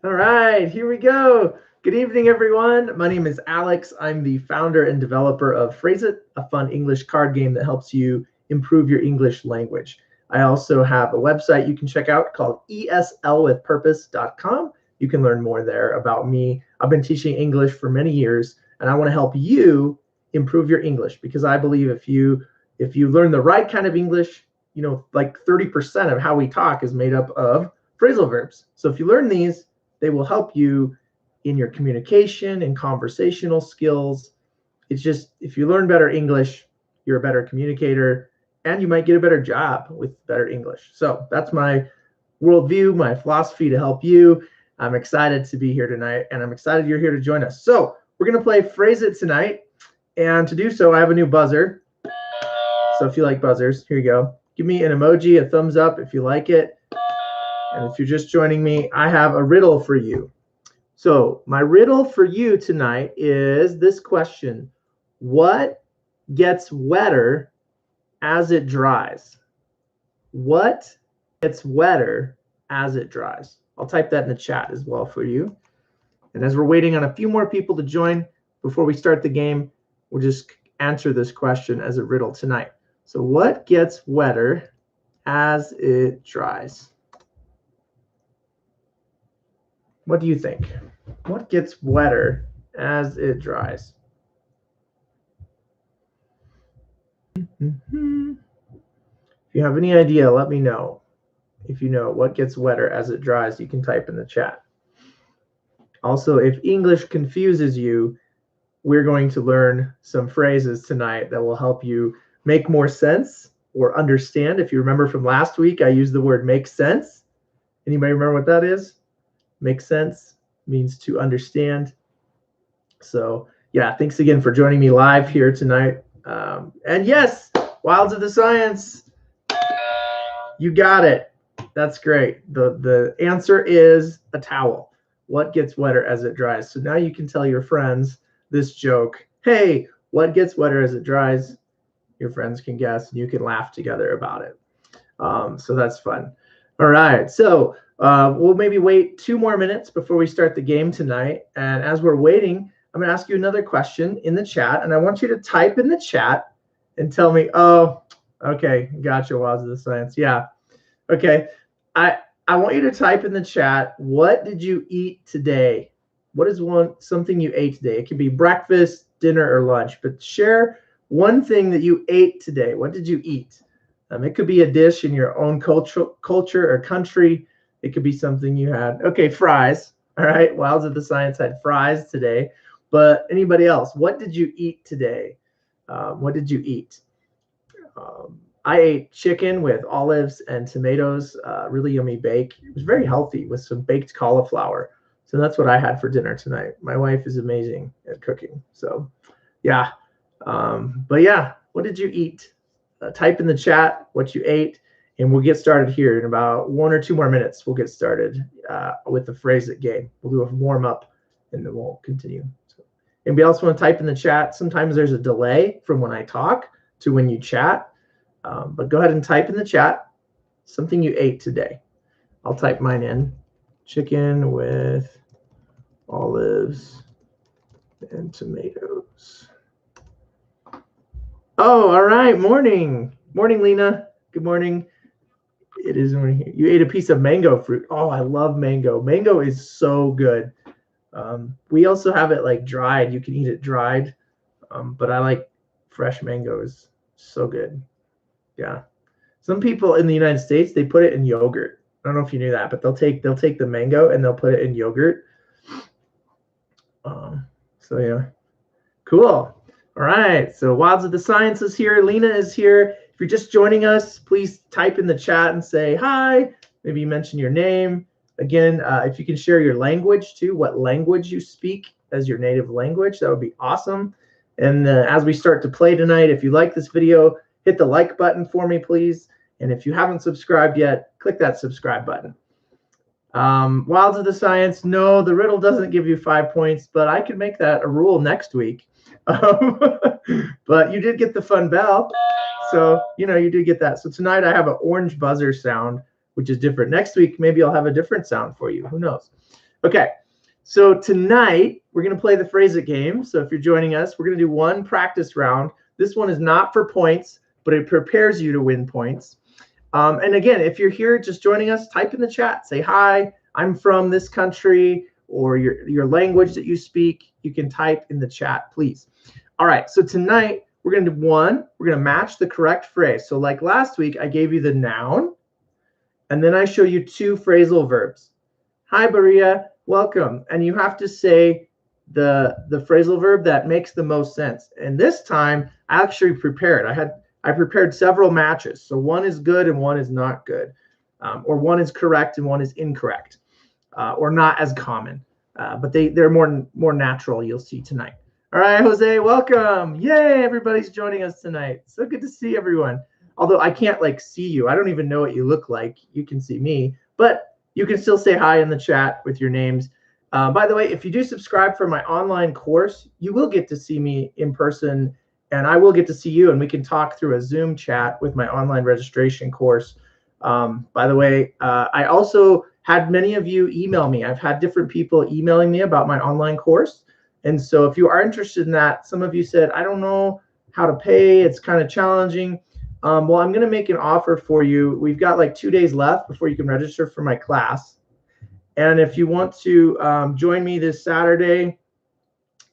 All right, here we go. Good evening, everyone. My name is Alex. I'm the founder and developer of Phrase It, a fun English card game that helps you improve your English language. I also have a website you can check out called eslwithpurpose.com. You can learn more there about me. I've been teaching English for many years, and I want to help you improve your English because I believe if you learn the right kind of English, like 30% of how we talk is made up of phrasal verbs. So if you learn these, they will help you in your communication and conversational skills. It's just, if you learn better English, you're a better communicator and you might get a better job with better English. So that's my worldview, my philosophy to help you. I'm excited to be here tonight and I'm excited you're here to join us. So we're going to play Phrase It tonight. And to do so, I have a new buzzer. So if you like buzzers, here you go. Give me an emoji, a thumbs up if you like it. And if you're just joining me, I have a riddle for you. So my riddle for you tonight is this question. What gets wetter as it dries? What gets wetter as it dries? I'll type that in the chat as well for you. And as we're waiting on a few more people to join before we start the game, we'll just answer this question as a riddle tonight. So what gets wetter as it dries? What do you think? What gets wetter as it dries? If you have any idea, let me know. If you know what gets wetter as it dries, you can type in the chat. Also, if English confuses you, we're going to learn some phrases tonight that will help you make more sense or understand. If you remember from last week, I used the word make sense. Anybody remember what that is? Make sense means to understand. So yeah, thanks again for joining me live here tonight. And yes, Wilds of the Science, you got it. That's great. The answer is a towel. What gets wetter as it dries? So now you can tell your friends this joke. Hey, what gets wetter as it dries? Your friends can guess and you can laugh together about it. So that's fun. All right, so we'll maybe wait 2 more minutes before we start the game tonight. And as we're waiting, I'm going to ask you another question in the chat. And I want you to type in the chat and tell me, oh, okay, gotcha, Wilds of the Science. Yeah, okay. I want you to type in the chat, what did you eat today? What is something you ate today? It could be breakfast, dinner, or lunch. But share one thing that you ate today. What did you eat? It could be a dish in your own culture or country. It could be something you had. Okay, fries. All right, Wilds of the Science had fries today. But anybody else, what did you eat today? What did you eat? I ate chicken with olives and tomatoes, really yummy bake. It was very healthy with some baked cauliflower. So that's what I had for dinner tonight. My wife is amazing at cooking. So yeah. But yeah, what did you eat? Type in the chat what you ate, and we'll get started here in about 1 or 2 more minutes. We'll get started with the Phrase It game. We'll do a warm up, and then we'll continue. So, anybody else want to type in the chat? Sometimes there's a delay from when I talk to when you chat, but go ahead and type in the chat something you ate today. I'll type mine in. Chicken with olives and tomatoes. Oh, all right. Morning. Morning, Lena. Good morning. It is morning here. You ate a piece of mango fruit. Oh, I love mango. Mango is so good. We also have it like dried. You can eat it dried, but I like fresh mangoes. So good. Yeah. Some people in the United States, they put it in yogurt. I don't know if you knew that, but they'll take the mango and they'll put it in yogurt. So yeah, cool. All right, so Wilds of the Science is here. Lena is here. If you're just joining us, please type in the chat and say hi. Maybe you mention your name. Again, if you can share your language too, what language you speak as your native language, that would be awesome. And as we start to play tonight, if you like this video, hit the like button for me, please. And if you haven't subscribed yet, click that subscribe button. Wilds of the Science, no, the riddle doesn't give you 5 points, but I can make that a rule next week. But you did get the fun bell, so you did get that. So tonight I have an orange buzzer sound, which is different. Next week maybe I'll have a different sound for you. Who knows? Okay, so tonight we're going to play the Phrase It game. So if you're joining us, we're going to do one practice round. This one is not for points, but it prepares you to win points. And again, if you're here just joining us, type in the chat. Say, hi, I'm from this country, or your language that you speak. You can type in the chat, please. All right, so tonight we're going to do one. We're going to match the correct phrase. So like last week, I gave you the noun, and then I show you two phrasal verbs. Hi, Baria, welcome. And you have to say the phrasal verb that makes the most sense. And this time, I actually prepared. I prepared several matches. So one is good and one is not good. Or one is correct and one is incorrect. Or not as common. But they're more natural, you'll see tonight. All right, Jose, welcome. Yay, everybody's joining us tonight. So good to see everyone. Although I can't like see you. I don't even know what you look like. You can see me. But you can still say hi in the chat with your names. By the way, if you do subscribe for my online course, you will get to see me in person, and I will get to see you, and we can talk through a Zoom chat with my online registration course. By the way, I also had many of you email me. I've had different people emailing me about my online course. And so if you are interested in that, some of you said, I don't know how to pay. It's kind of challenging. Well, I'm going to make an offer for you. We've got like 2 days left before you can register for my class. And if you want to join me this Saturday,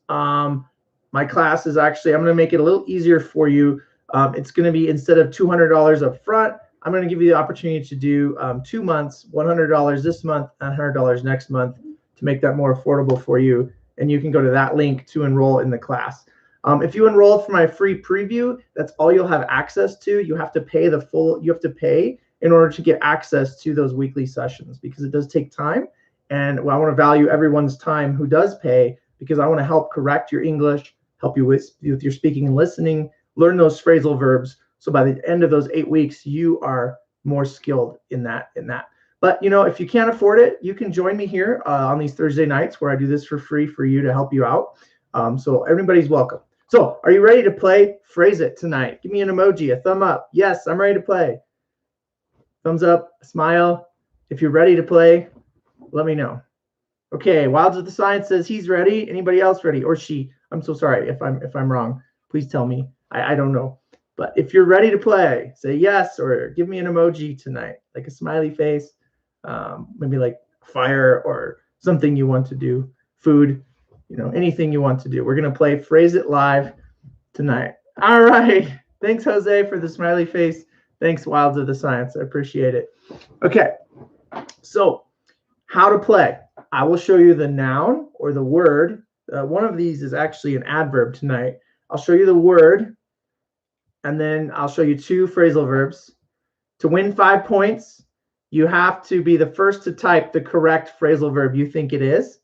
my class is actually, I'm going to make it a little easier for you. It's going to be, instead of $200 up front, I'm going to give you the opportunity to do 2 months, $100 this month, and $100 next month to make that more affordable for you. And you can go to that link to enroll in the class. If you enroll for my free preview, that's all you'll have access to. You have to pay you have to pay in order to get access to those weekly sessions, because it does take time. And I want to value everyone's time who does pay, because I want to help correct your English, help you with your speaking and listening, learn those phrasal verbs. So by the end of those 8 weeks, you are more skilled in that. But, you know, if you can't afford it, you can join me here on these Thursday nights where I do this for free for you to help you out. So everybody's welcome. So are you ready to play Phrase It tonight? Give me an emoji, a thumb up. Yes, I'm ready to play. Thumbs up, smile. If you're ready to play, let me know. Okay, Wilds of the Science says he's ready. Anybody else ready? Or she? I'm so sorry if I'm wrong. Please tell me. I don't know. But if you're ready to play, say yes, or give me an emoji tonight, like a smiley face, maybe like fire or something you want to do, food, you know, anything you want to do. We're going to play Phrase It live tonight. All right. Thanks, Jose, for the smiley face. Thanks, Wilds of the Science. I appreciate it. Okay. So how to play. I will show you the noun or the word. One of these is actually an adverb tonight. I'll show you the word, and then I'll show you two phrasal verbs. To win 5 points, you have to be the first to type the correct phrasal verb you think it is.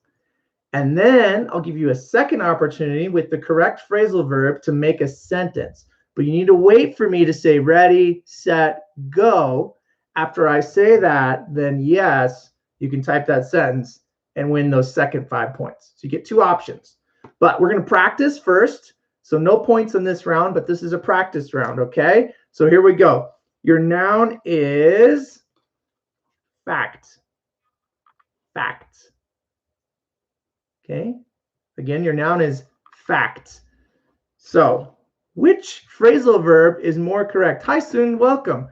And then I'll give you a second opportunity with the correct phrasal verb to make a sentence. But you need to wait for me to say ready, set, go. After I say that, then yes, you can type that sentence and win those second 5 points. So you get 2 options. But we're going to practice first. So no points in this round, but this is a practice round, okay? So here we go. Your noun is fact. Fact. Okay? Again, your noun is fact. So which phrasal verb is more correct? Hi, Soon. Welcome.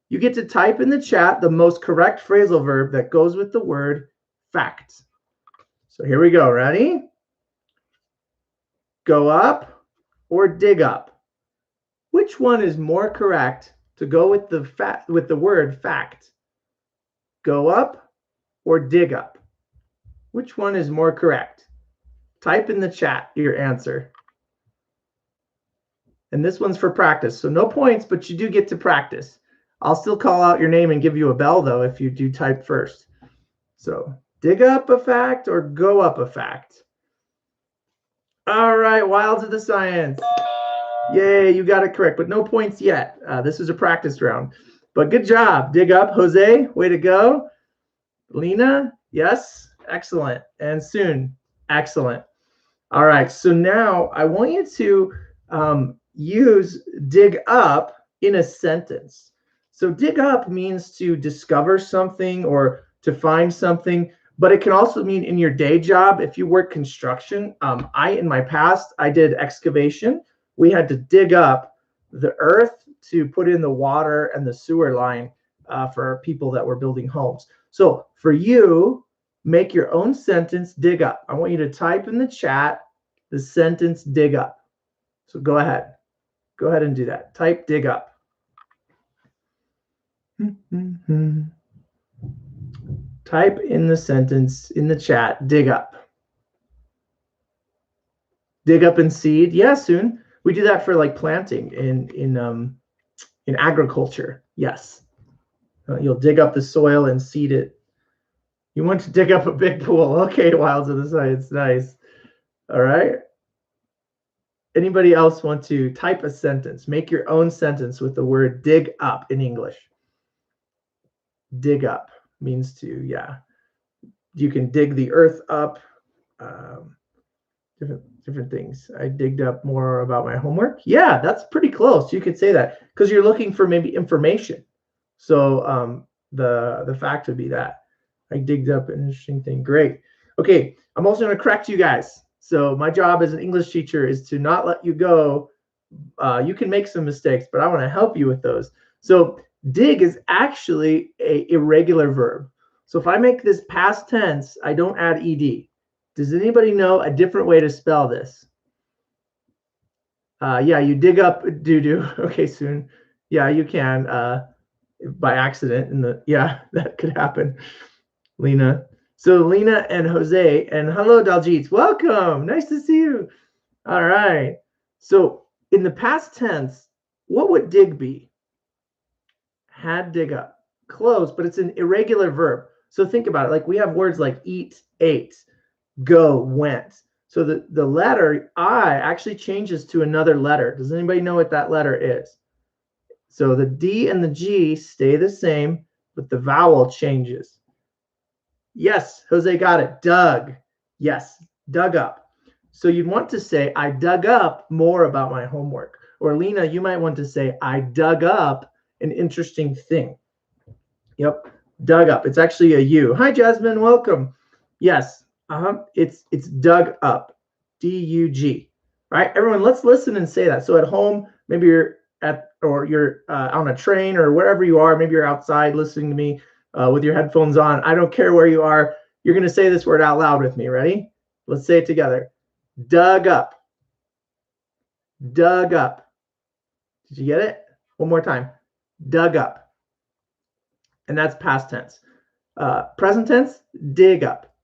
You get to type in the chat the most correct phrasal verb that goes with the word fact. So here we go. Ready? Go up or dig up? Which one is more correct to go with the word fact? Go up or dig up? Which one is more correct? Type in the chat your answer. And this one's for practice. So no points, but you do get to practice. I'll still call out your name and give you a bell, though, if you do type first. So dig up a fact or go up a fact? All right, Wilds of the Science. Yay, you got it correct, but no points yet. This is a practice round. But good job. Dig up, Jose. Way to go. Lena, yes. Excellent. And Soon, excellent. All right, so now I want you to use dig up in a sentence. So dig up means to discover something or to find something, But it can also mean in your day job. If you work construction, in my past, I did excavation. We had to dig up the earth to put in the water and the sewer line for people that were building homes. So for you, make your own sentence, dig up. I want you to type in the chat the sentence dig up. So go ahead. Go ahead and do that. Type dig up. Type in the sentence in the chat, dig up. Dig up and seed. Yeah, soon. We do that for like planting in agriculture. Yes. You'll dig up the soil and seed it. You want to dig up a big pool. Okay, Wilds of the Science. Nice. All right. Anybody else want to type a sentence? Make your own sentence with the word dig up in English. Dig up means to, yeah. You can dig the earth up. Different things. I digged up more about my homework. Yeah, that's pretty close. You could say that because you're looking for maybe information. So the fact would be that I digged up an interesting thing. Great. Okay, I'm also going to correct you guys. So my job as an English teacher is to not let you go. You can make some mistakes, but I want to help you with those. So dig is actually an irregular verb. So if I make this past tense, I don't add ed. Does anybody know a different way to spell this? Yeah, you dig up doo-doo. Okay, soon. Yeah, you can by accident. Yeah, that could happen. Lena. So Lena and Jose, and hello, Daljit. Welcome. Nice to see you. All right. So in the past tense, what would dig be? Had, dig up. Close, but it's an irregular verb. So think about it. Like we have words like eat, ate, go, went. So the letter I actually changes to another letter. Does anybody know what that letter is? So the D and the G stay the same, but the vowel changes. Yes, Jose got it. Dug. Yes, dug up. So you'd want to say, I dug up more about my homework. Or Lena, you might want to say, I dug up an interesting thing. Yep, dug up. It's actually a U. Hi, Jasmine. Welcome. Yes, it's dug up. D-U-G. Right? Everyone, let's listen and say that. So at home, maybe you're on a train or wherever you are. Maybe you're outside listening to me with your headphones on. I don't care where you are. You're going to say this word out loud with me. Ready? Let's say it together. Dug up. Dug up. Did you get it? One more time. Dug up. And that's past tense. Present tense, dig up.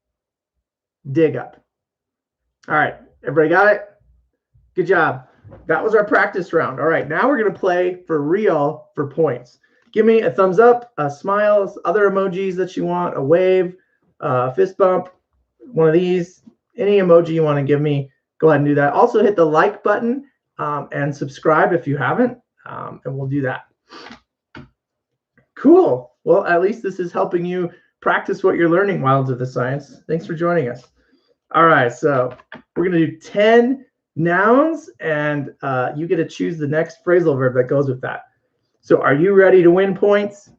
Dig up. All right. Everybody got it? Good job. That was our practice round. All right. Now we're going to play for real for points. Give me a thumbs up, a smile, other emojis that you want, a wave, fist bump, one of these, any emoji you want to give me, go ahead and do that. Also hit the like button and subscribe if you haven't, and we'll do that. Cool. Well, at least this is helping you practice what you're learning, Wilds of the Science. Thanks for joining us. All right, so we're going to do 10 nouns, and you get to choose the next phrasal verb that goes with that. So are you ready to win points?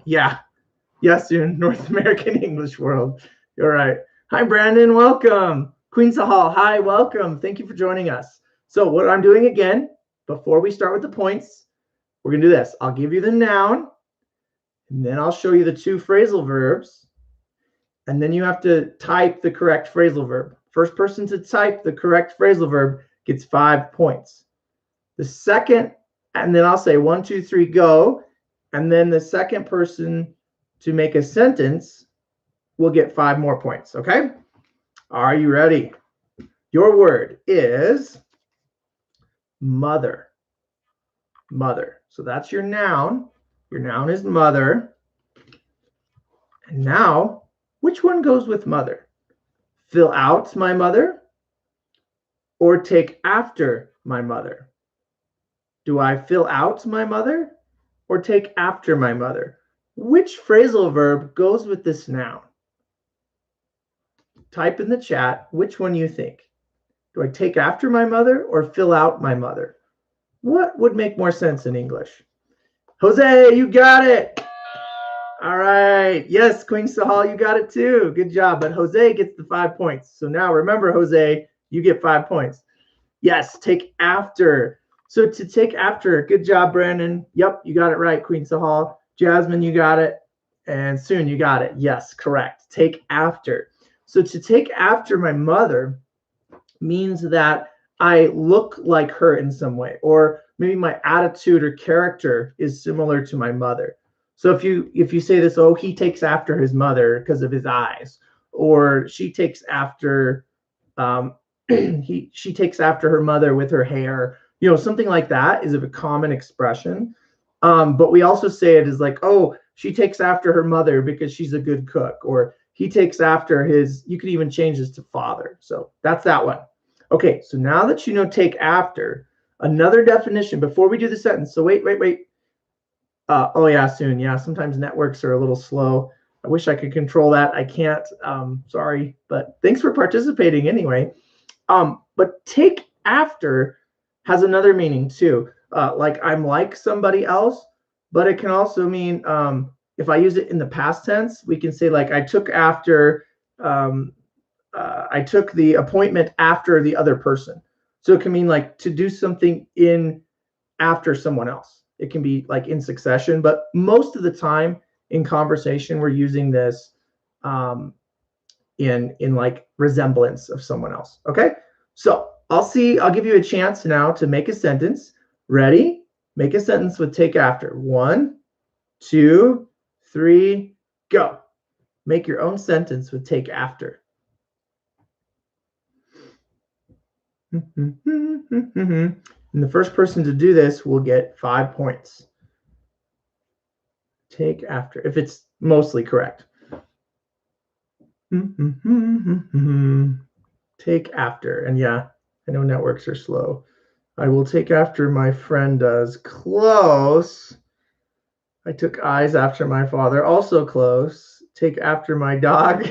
Yeah. Yes, soon. North American English World. All right. Hi, Brandon. Welcome. Queen Sahal. Hi, welcome. Thank you for joining us. So what I'm doing again, before we start with the points, we're going to do this. I'll give you the noun, and then I'll show you the two phrasal verbs, and then you have to type the correct phrasal verb. First person to type the correct phrasal verb gets 5 points. The second, and then I'll say 1, 2, 3, go, and then the second person to make a sentence will get 5 more points, okay? Are you ready? Your word is mother. Mother. So that's your noun. Your noun is mother. And now, which one goes with mother? Fill out my mother or take after my mother? Do I fill out my mother or take after my mother? Which phrasal verb goes with this noun? Type in the chat which one you think. Do I take after my mother or fill out my mother? What would make more sense in English? Jose, you got it. All right. Yes, Queen Sahal, you got it too. Good job. But Jose gets the 5 points. So now remember, Jose, you get 5 points. Yes, take after. So to take after, good job, Brandon. Yep, you got it right, Queen Sahal. Jasmine, you got it. And Soon, you got it. Yes, correct. Take after. So to take after my mother means that I look like her in some way, or maybe my attitude or character is similar to my mother. So if you say this, oh, he takes after his mother because of his eyes, or she takes after she takes after her mother with her hair, something like that is a common expression. But we also say it as like, oh, she takes after her mother because she's a good cook, or he takes after his, you could even change this to father. So that's that one. Okay, so now that you know take after, another definition before we do the sentence. So wait. Oh yeah, Soon. Yeah, sometimes networks are a little slow. I wish I could control that. I can't. Sorry, but thanks for participating anyway. But take after has another meaning too. Like I'm like somebody else, but it can also mean if I use it in the past tense, we can say like I took after. I took the appointment after the other person. So it can mean like to do something in after someone else. It can be like in succession, but most of the time in conversation, we're using this in like resemblance of someone else. Okay, so I'll give you a chance now to make a sentence. Ready? Make a sentence with take after. 1, 2, 3, go. Make your own sentence with take after. And the first person to do this will get 5 points. Take after, if it's mostly correct. Take after. And yeah, I know networks are slow. I will take after my friend does. Close. I took eyes after my father. Also close. Take after my dog.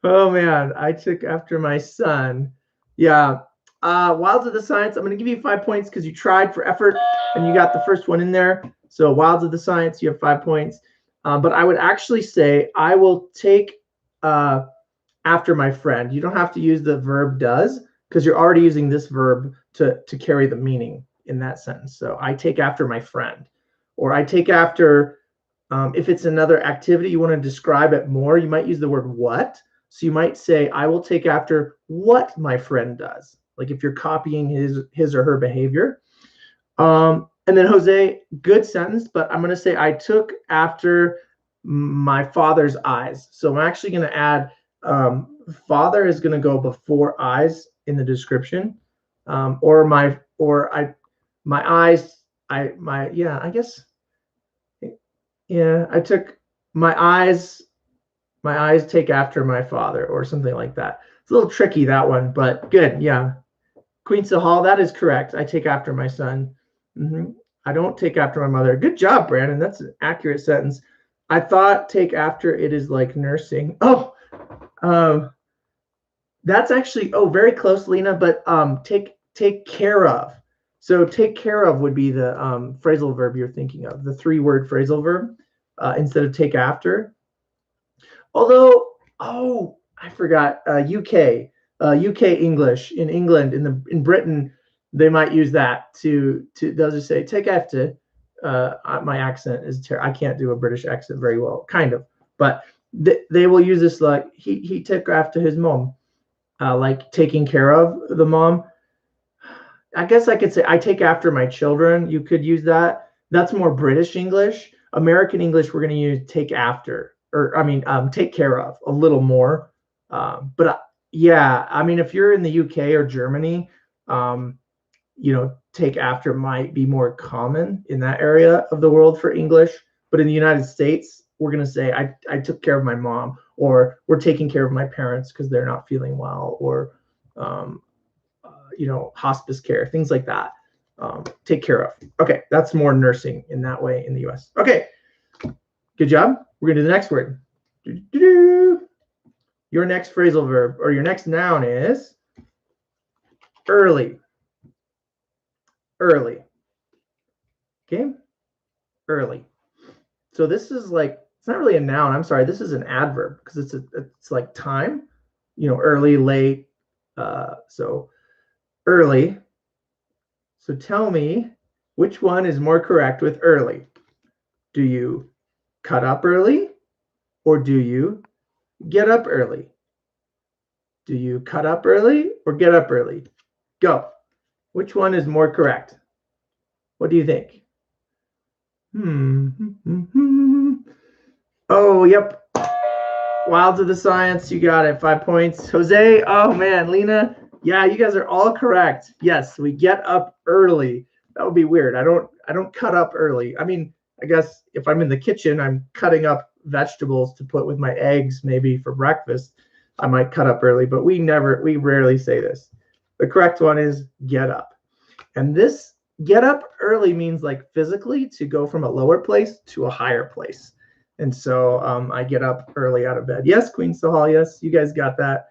Oh man, I took after my son. Yeah. Wilds of the Science, I'm going to give you 5 points because you tried for effort and you got the first one in there. So Wilds of the Science, you have 5 points. But I would actually say I will take after my friend. You don't have to use the verb does because you're already using this verb to carry the meaning in that sentence. So I take after my friend, or I take after, if it's another activity, you want to describe it more, you might use the word what. So you might say, I will take after what my friend does. Like if you're copying his or her behavior. And then Jose, good sentence, but I'm going to say I took after my father's eyes. So I'm actually going to add father is going to go before eyes in the description, my eyes. I guess. Yeah, I took my eyes. My eyes take after my father, or something like that. It's a little tricky, that one, but good. Yeah, Queen Sahal, that is correct. I take after my son. I don't take after my mother. Good job, Brandon. That's an accurate sentence. I thought take after it is like nursing. Oh, that's actually very close, Lena. But take care of. So take care of would be the phrasal verb you're thinking of, the 3-word phrasal verb instead of take after. Although, I forgot, UK English in England, in Britain, they might use that they'll just say take after. My accent is terrible. I can't do a British accent very well, kind of, but they will use this like he took after his mom, like taking care of the mom. I guess I could say I take after my children. You could use that. That's more British English. American English, we're going to use take after, or take care of a little more. But yeah, I mean, if you're in the UK or Germany, take after might be more common in that area of the world for English. But in the United States, we're going to say I took care of my mom, or we're taking care of my parents because they're not feeling well, or hospice care, things like that. Take care of. Okay, that's more nursing in that way in the US. Okay, good job. We're going to do the next word. Your next phrasal verb, or your next noun, is early. Early. Okay, early. So this is like, it's not really a noun. I'm sorry. This is an adverb because it's like time, early, late. So early. So tell me which one is more correct with early. Do you cut up early or do you get up early? Do you cut up early or get up early? Go. Which one is more correct? What do you think? Oh, yep. Wilds of the Science, you got it. 5 points. Jose, oh man, Lena, yeah, you guys are all correct. Yes, we get up early. That would be weird. I don't cut up early. I mean, I guess if I'm in the kitchen, I'm cutting up vegetables to put with my eggs maybe for breakfast. I might cut up early, but we rarely say this. The correct one is get up. And this get up early means like physically to go from a lower place to a higher place. And so I get up early out of bed. Yes, Queen Sahal, yes, you guys got that.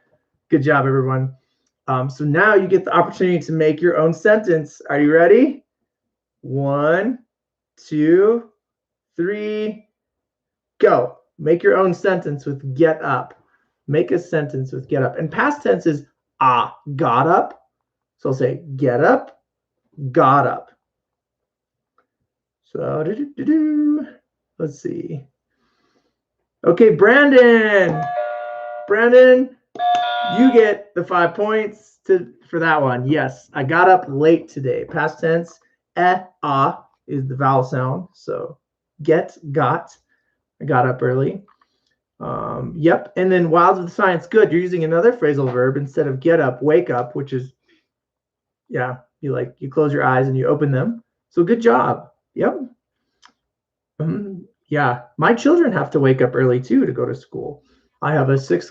Good job, everyone. So now you get the opportunity to make your own sentence. Are you ready? 1, 2, 3, go. Make your own sentence with get up. Make a sentence with get up. And past tense is got up. So I'll say get up, got up. So let's see. Okay, Brandon. Brandon, you get the 5 points for that one. Yes, I got up late today. Past tense, is the vowel sound. So got. I got up early. Yep. And then Wilds of the Science, good. You're using another phrasal verb instead of get up, wake up, which is, yeah, you close your eyes and you open them. So good job. Yep. Yeah, my children have to wake up early too to go to school. I have a 6th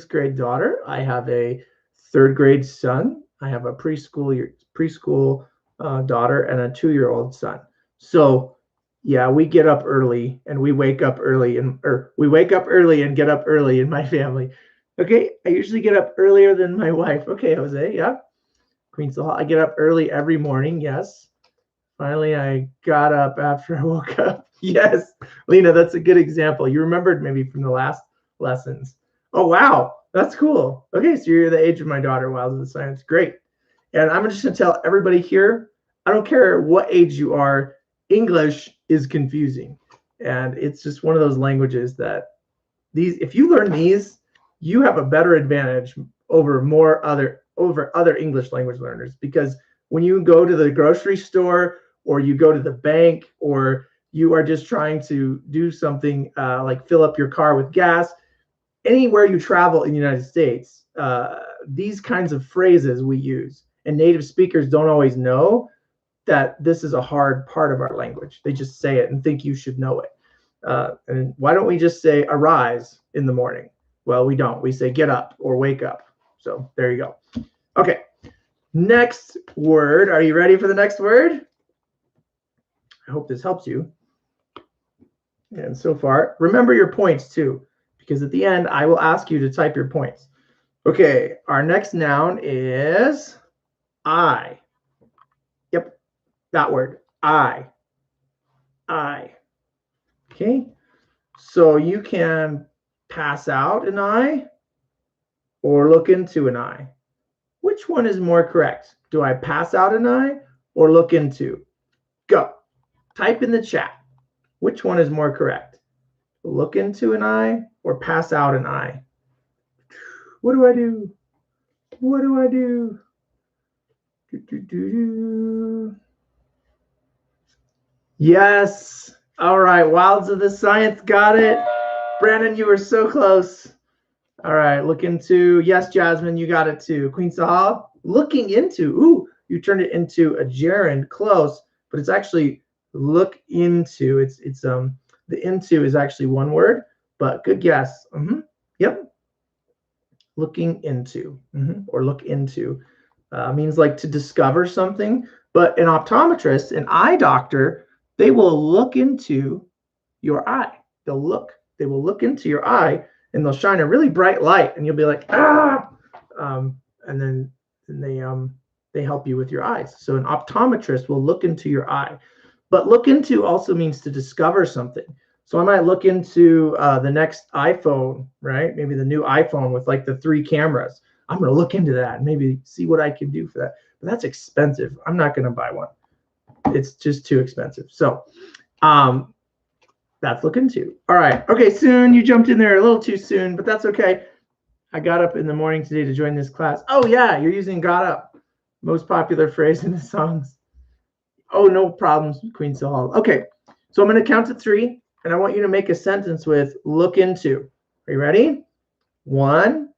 grade daughter. I have a 3rd grade son. I have a preschool daughter and a 2-year-old son. So yeah, we get up early and we wake up early and get up early in my family. Okay, I usually get up earlier than my wife. Okay, Jose, yeah. Queen Sahal, I get up early every morning, yes. Finally, I got up after I woke up. Yes, Lena, that's a good example. You remembered maybe from the last lessons. Oh, wow, that's cool. Okay, so you're the age of my daughter, Wilds of the Science. Great. And I'm just going to tell everybody here, I don't care what age you are, English is confusing. And it's just one of those languages that if you learn these, you have a better advantage over other English language learners, because when you go to the grocery store or you go to the bank or you are just trying to do something like fill up your car with gas, anywhere you travel in the United States, these kinds of phrases we use, and native speakers don't always know that this is a hard part of our language. They just say it and think you should know it. And why don't we just say arise in the morning? Well, we don't. We say get up or wake up. So there you go. Okay. Next word. Are you ready for the next word? I hope this helps you. And so far, remember your points too, because at the end, I will ask you to type your points. Okay, our next noun is I. Yep, that word, I. Okay, so you can pass out an eye or look into an eye. Which one is more correct? Do I pass out an eye or look into? Go. Type in the chat. Which one is more correct? Look into an eye or pass out an eye? What do I do? What do I do? Yes. All right. Wilds of the Science got it. Brandon, you were so close. All right. Look into. Yes, Jasmine, you got it too. Queen Sahal, looking into. Ooh, you turned it into a gerund. Close, but it's actually look into. It's the into is actually one word, but good guess. Yep. Looking into or look into means like to discover something. But an optometrist, an eye doctor, they will look into your eye. They will look into your eye and they'll shine a really bright light and you'll be like, and then they help you with your eyes. So an optometrist will look into your eye. But look into also means to discover something. So I might look into the next iPhone, right? Maybe the new iPhone with like the 3 cameras. I'm going to look into that and maybe see what I can do for that. But that's expensive. I'm not going to buy one. It's just too expensive. So that's look into. All right. Okay, soon. You jumped in there a little too soon, but that's okay. I got up in the morning today to join this class. Oh, yeah, you're using got up. Most popular phrase in the songs. Oh, no problems, Queen Sahal. Okay, so I'm going to count to 3, and I want you to make a sentence with look into. Are you ready? 1,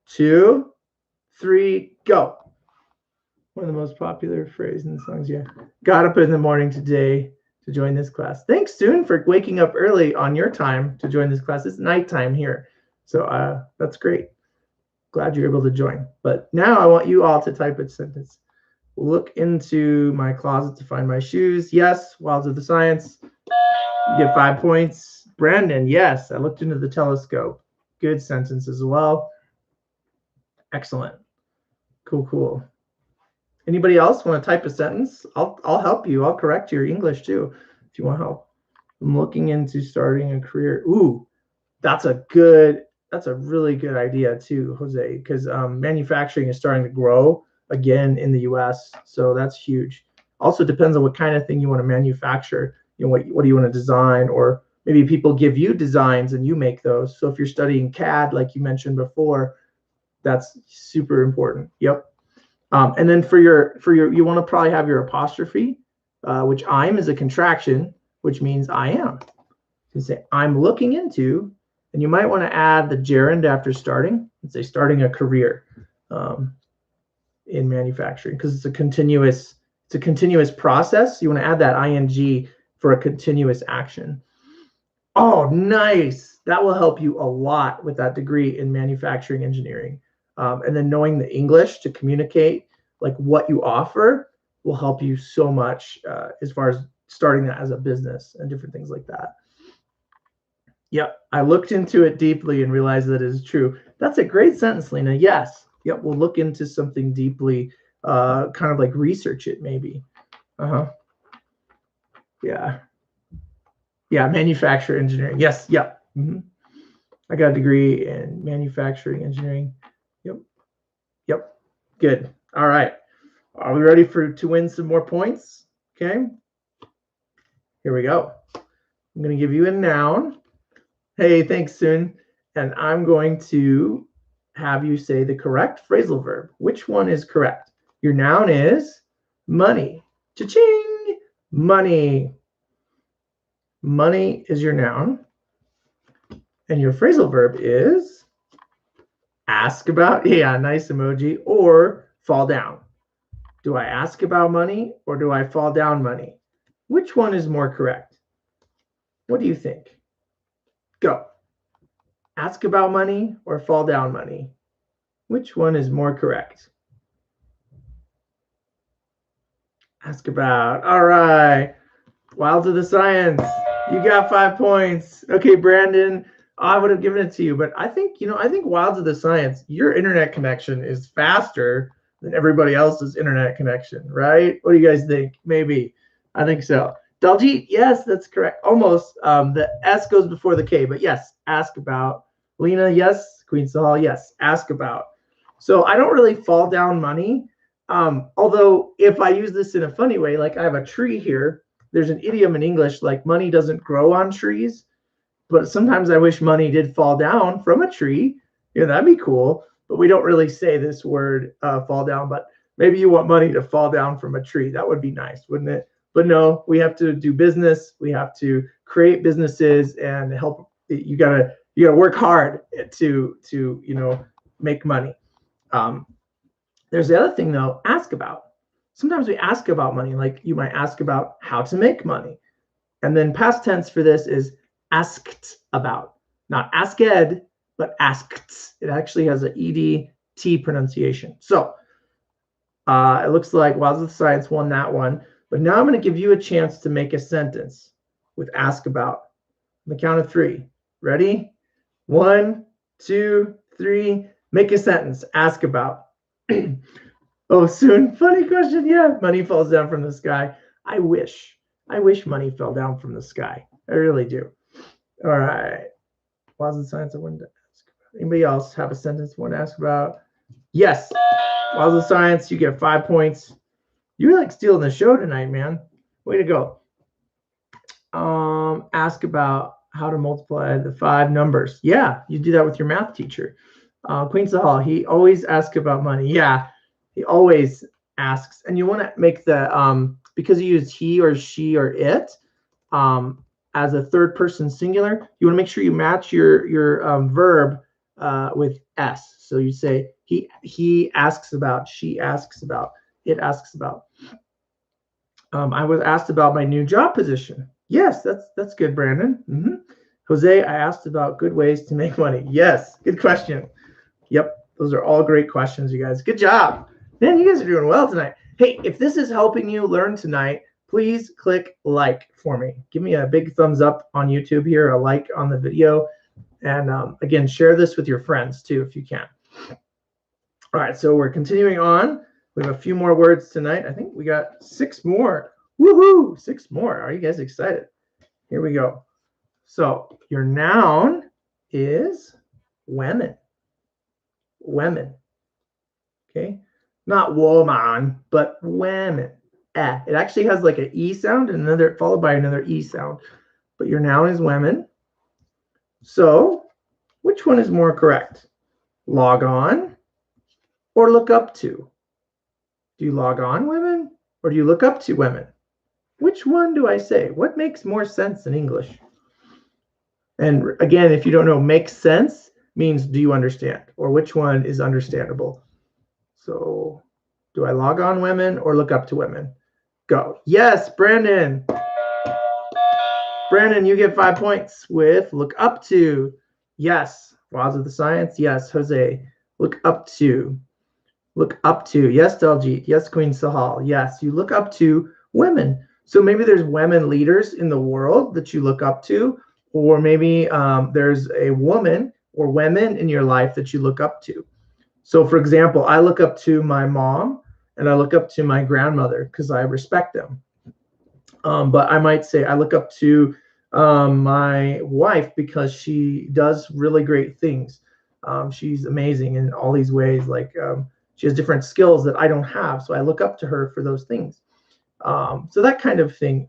2, 3, go. One of the most popular phrases in the songs, yeah. Got up in the morning today to join this class. Thanks, Soon, for waking up early on your time to join this class. It's nighttime here, so that's great. Glad you're able to join. But now I want you all to type a sentence. Look into my closet to find my shoes. Yes. Wilds of the Science. You get 5 points. Brandon, yes. I looked into the telescope. Good sentence as well. Excellent. Cool, cool. Anybody else want to type a sentence? I'll help you. I'll correct your English too if you want help. I'm looking into starting a career. Ooh, that's a really good idea too, Jose, because manufacturing is starting to grow again in the US, so that's huge. Also depends on what kind of thing you want to manufacture. You know, what do you want to design, or maybe people give you designs and you make those. So if you're studying CAD, like you mentioned before, that's super important. Yep. And then for your you want to probably have your apostrophe, which I'm is a contraction, which means I am. So you say I'm looking into, and you might want to add the gerund after starting and say starting a career in manufacturing, because it's a continuous process. You want to add that ing for a continuous action. Oh, nice. That will help you a lot with that degree in manufacturing engineering. And then knowing the English to communicate like what you offer will help you so much as far as starting that as a business and different things like that. Yep, I looked into it deeply and realized that it is true. That's a great sentence, Lena. Yes. Yep, we'll look into something deeply, kind of like research it maybe. Yeah. Yeah, manufacturing engineering. Yes, yep. I got a degree in manufacturing engineering. Yep. Good. All right. Are we ready to win some more points? Okay. Here we go. I'm going to give you a noun. Hey, thanks, Soon. And I'm going to have you say the correct phrasal verb. Which one is correct? Your noun is money. Cha-ching! Money. Money is your noun. And your phrasal verb is ask about, yeah, nice emoji, or fall down. Do I ask about money or do I fall down money? Which one is more correct? What do you think? Go. Ask about money or fall down money? Which one is more correct? Ask about. All right. Wilds of the Science. You got 5 points. Okay, Brandon, I would have given it to you, but I think Wilds of the Science, your internet connection is faster than everybody else's internet connection, right? What do you guys think? Maybe. I think so. Daljit, yes, that's correct. Almost. The S goes before the K, but yes, ask about. Lena, yes. Queen Sahal, yes, ask about. So I don't really fall down money. Although if I use this in a funny way, like I have a tree here, there's an idiom in English like money doesn't grow on trees, but sometimes I wish money did fall down from a tree. Yeah, that'd be cool. But we don't really say this word fall down, but maybe you want money to fall down from a tree. That would be nice, wouldn't it? But no, we have to do business. We have to create businesses and help. You gotta work hard to make money. There's the other thing though, ask about. Sometimes we ask about money, like you might ask about how to make money. And then past tense for this is asked about. Not asked, but asked. It actually has an ED-T pronunciation. So it looks like Wilds of the Science won that one. But now I'm going to give you a chance to make a sentence with ask about. On the count of 3. Ready? 1, 2, 3. Make a sentence. Ask about. Oh, soon. Funny question. Yeah, money falls down from the sky. I wish I wish money fell down from the sky. I really do. All right. Laws of science I wanted to ask about. Anybody else have a sentence want to ask about? Yes. Laws of science, you get 5 points. You're like stealing the show tonight, man. Way to go. Ask about how to multiply the 5 numbers. Yeah, you do that with your math teacher. Queen Sahal, he always asks about money. Yeah, he always asks. And you want to make the, because you use he or she or it as a third person singular, you want to make sure you match your verb with S. So you say he asks about, she asks about, it asks about. I was asked about my new job position. Yes, that's good, Brandon. Mm-hmm. Jose, I asked about good ways to make money. Yes, good question. Yep, those are all great questions, you guys. Good job. Man, you guys are doing well tonight. Hey, if this is helping you learn tonight, please click like for me. Give me a big thumbs up on YouTube here, a like on the video. And again, share this with your friends too, if you can. All right, so we're continuing on. We have a few more words tonight. I think we got 6 more. Woohoo! 6 more. Are you guys excited? Here we go. So your noun is women. Women. Okay? Not woman, but women. It actually has like an E sound and another followed by another E sound. But your noun is women. So which one is more correct? Log on or look up to? Do you log on women or do you look up to women? Which one do I say? What makes more sense in English? And again, if you don't know, makes sense means do you understand, or which one is understandable? So do I log on women or look up to women? Go. Yes, Brandon. Brandon, you get 5 points with look up to. Yes. Laws of the science. Yes, Jose. Look up to. Look up to. Yes, Daljit. Yes, Queen Sahal. Yes, you look up to women. So maybe there's women leaders in the world that you look up to, or maybe there's a woman or women in your life that you look up to. So for example, I look up to my mom and I look up to my grandmother because I respect them. But I might say I look up to my wife because she does really great things. She's amazing in all these ways. Like she has different skills that I don't have. So I look up to her for those things. So that kind of thing.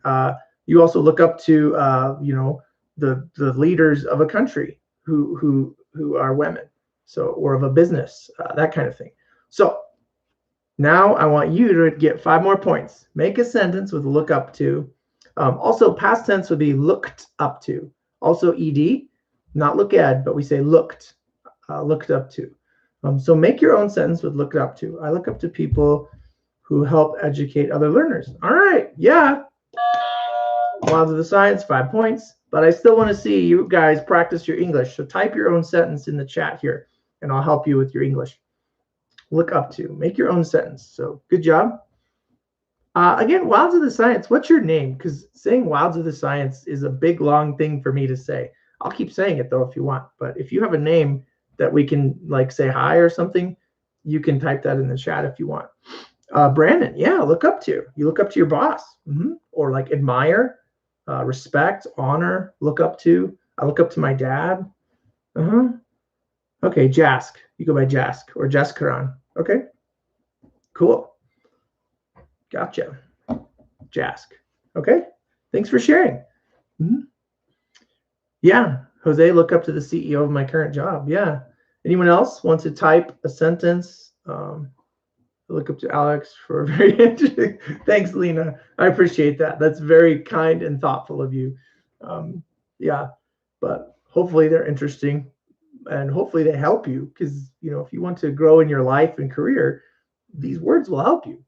You also look up to, you know, the leaders of a country who are women. So, or of a business, that kind of thing. So now I want you to get 5 more points. Make a sentence with look up to. Also, past tense would be looked up to. Also, ed, not look at, but we say looked up to. So make your own sentence with looked up to. I look up to people who help educate other learners. All right, yeah. Laws of the science, 5 points. But I still want to see you guys practice your English. So type your own sentence in the chat here, and I'll help you with your English. Look up to. Make your own sentence. So good job. Again, Wilds of the Science, what's your name? Because saying Wilds of the Science is a big, long thing for me to say. I'll keep saying it, though, if you want. But if you have a name that we can, like, say hi or something, you can type that in the chat if you want. Brandon, yeah, look up to. You look up to your boss. Or, like, admire, respect, honor, look up to. I look up to my dad. Okay, Jask. You go by Jask or Jaskaran. Okay, cool. Gotcha. Jask. Okay, thanks for sharing. Yeah, Jose, look up to the CEO of my current job. Yeah. Anyone else want to type a sentence? Look up to Alex for very interesting. Thanks, Lena. I appreciate that. That's very kind and thoughtful of you. Yeah, but hopefully they're interesting and hopefully they help you because, you know, if you want to grow in your life and career, these words will help you.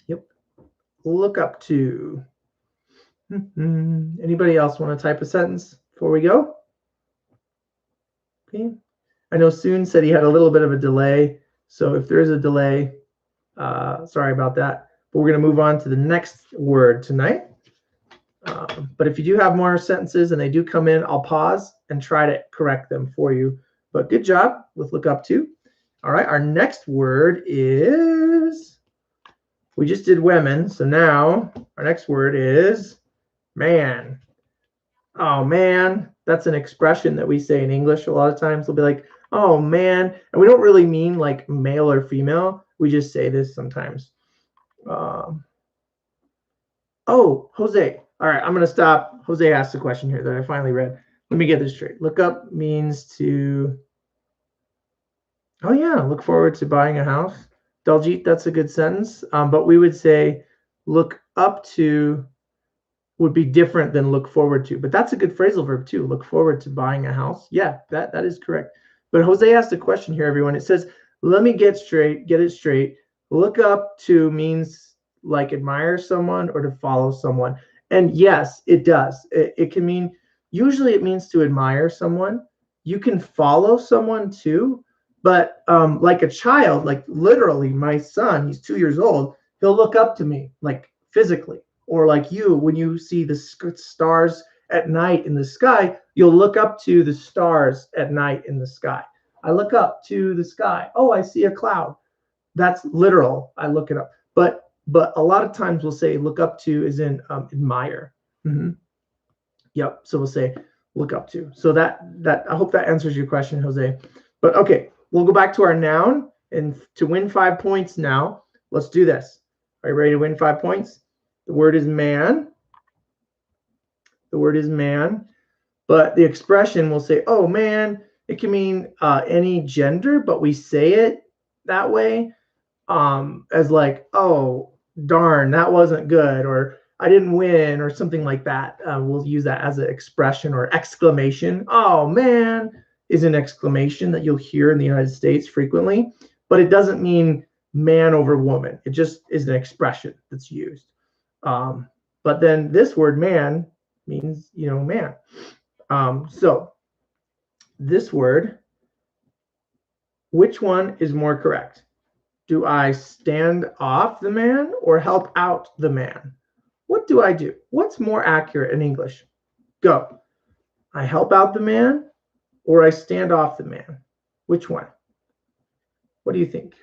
Yep. Look up to. Anybody else want to type a sentence before we go? Okay. I know Soon said he had a little bit of a delay. So if there is a delay, sorry about that. But we're going to move on to the next word tonight. But if you do have more sentences and they do come in, I'll pause and try to correct them for you. But good job with look up to. All right, our next word is We just did women, so now our next word is man. Oh man, that's an expression that we say in English a lot of times. We'll be like, oh man, and we don't really mean like male or female. We just say this sometimes. Oh, Jose. All right, I'm going to stop. Jose asked a question here that I finally read. Let me get this straight. Look up means to, oh yeah, look forward to buying a house. Daljit, that's a good sentence. But we would say look up to would be different than look forward to. But that's a good phrasal verb too. Look forward to buying a house. Yeah, that is correct. But Jose asked a question here, everyone. It says, let me get it straight. Look up to means like admire someone or to follow someone. And yes, it does. It can mean, usually it means to admire someone. You can follow someone too. But like a child, like literally my son, he's 2 years old, he'll look up to me like physically. Or like you, when you see the stars at night in the sky, you'll look up to the stars at night in the sky. I look up to the sky. Oh, I see a cloud. That's literal. I look it up. But a lot of times we'll say look up to is in admire. Yep. So we'll say look up to. So that I hope that answers your question, Jose. But okay, we'll go back to our noun, and to win 5 points now, let's do this. Are you ready to win 5 points? The word is man. The word is man. But the expression will say, oh man, it can mean any gender, but we say it that way as like, oh, darn, that wasn't good, or I didn't win, or something like that. We'll use that as an expression or exclamation. Oh man is an exclamation that you'll hear in the United States frequently, but it doesn't mean man over woman. It just is an expression that's used. But then this word man means, man. So this word, which one is more correct? Do I stand off the man or help out the man? What do I do? What's more accurate in English? Go. I help out the man or I stand off the man? Which one? What do you think?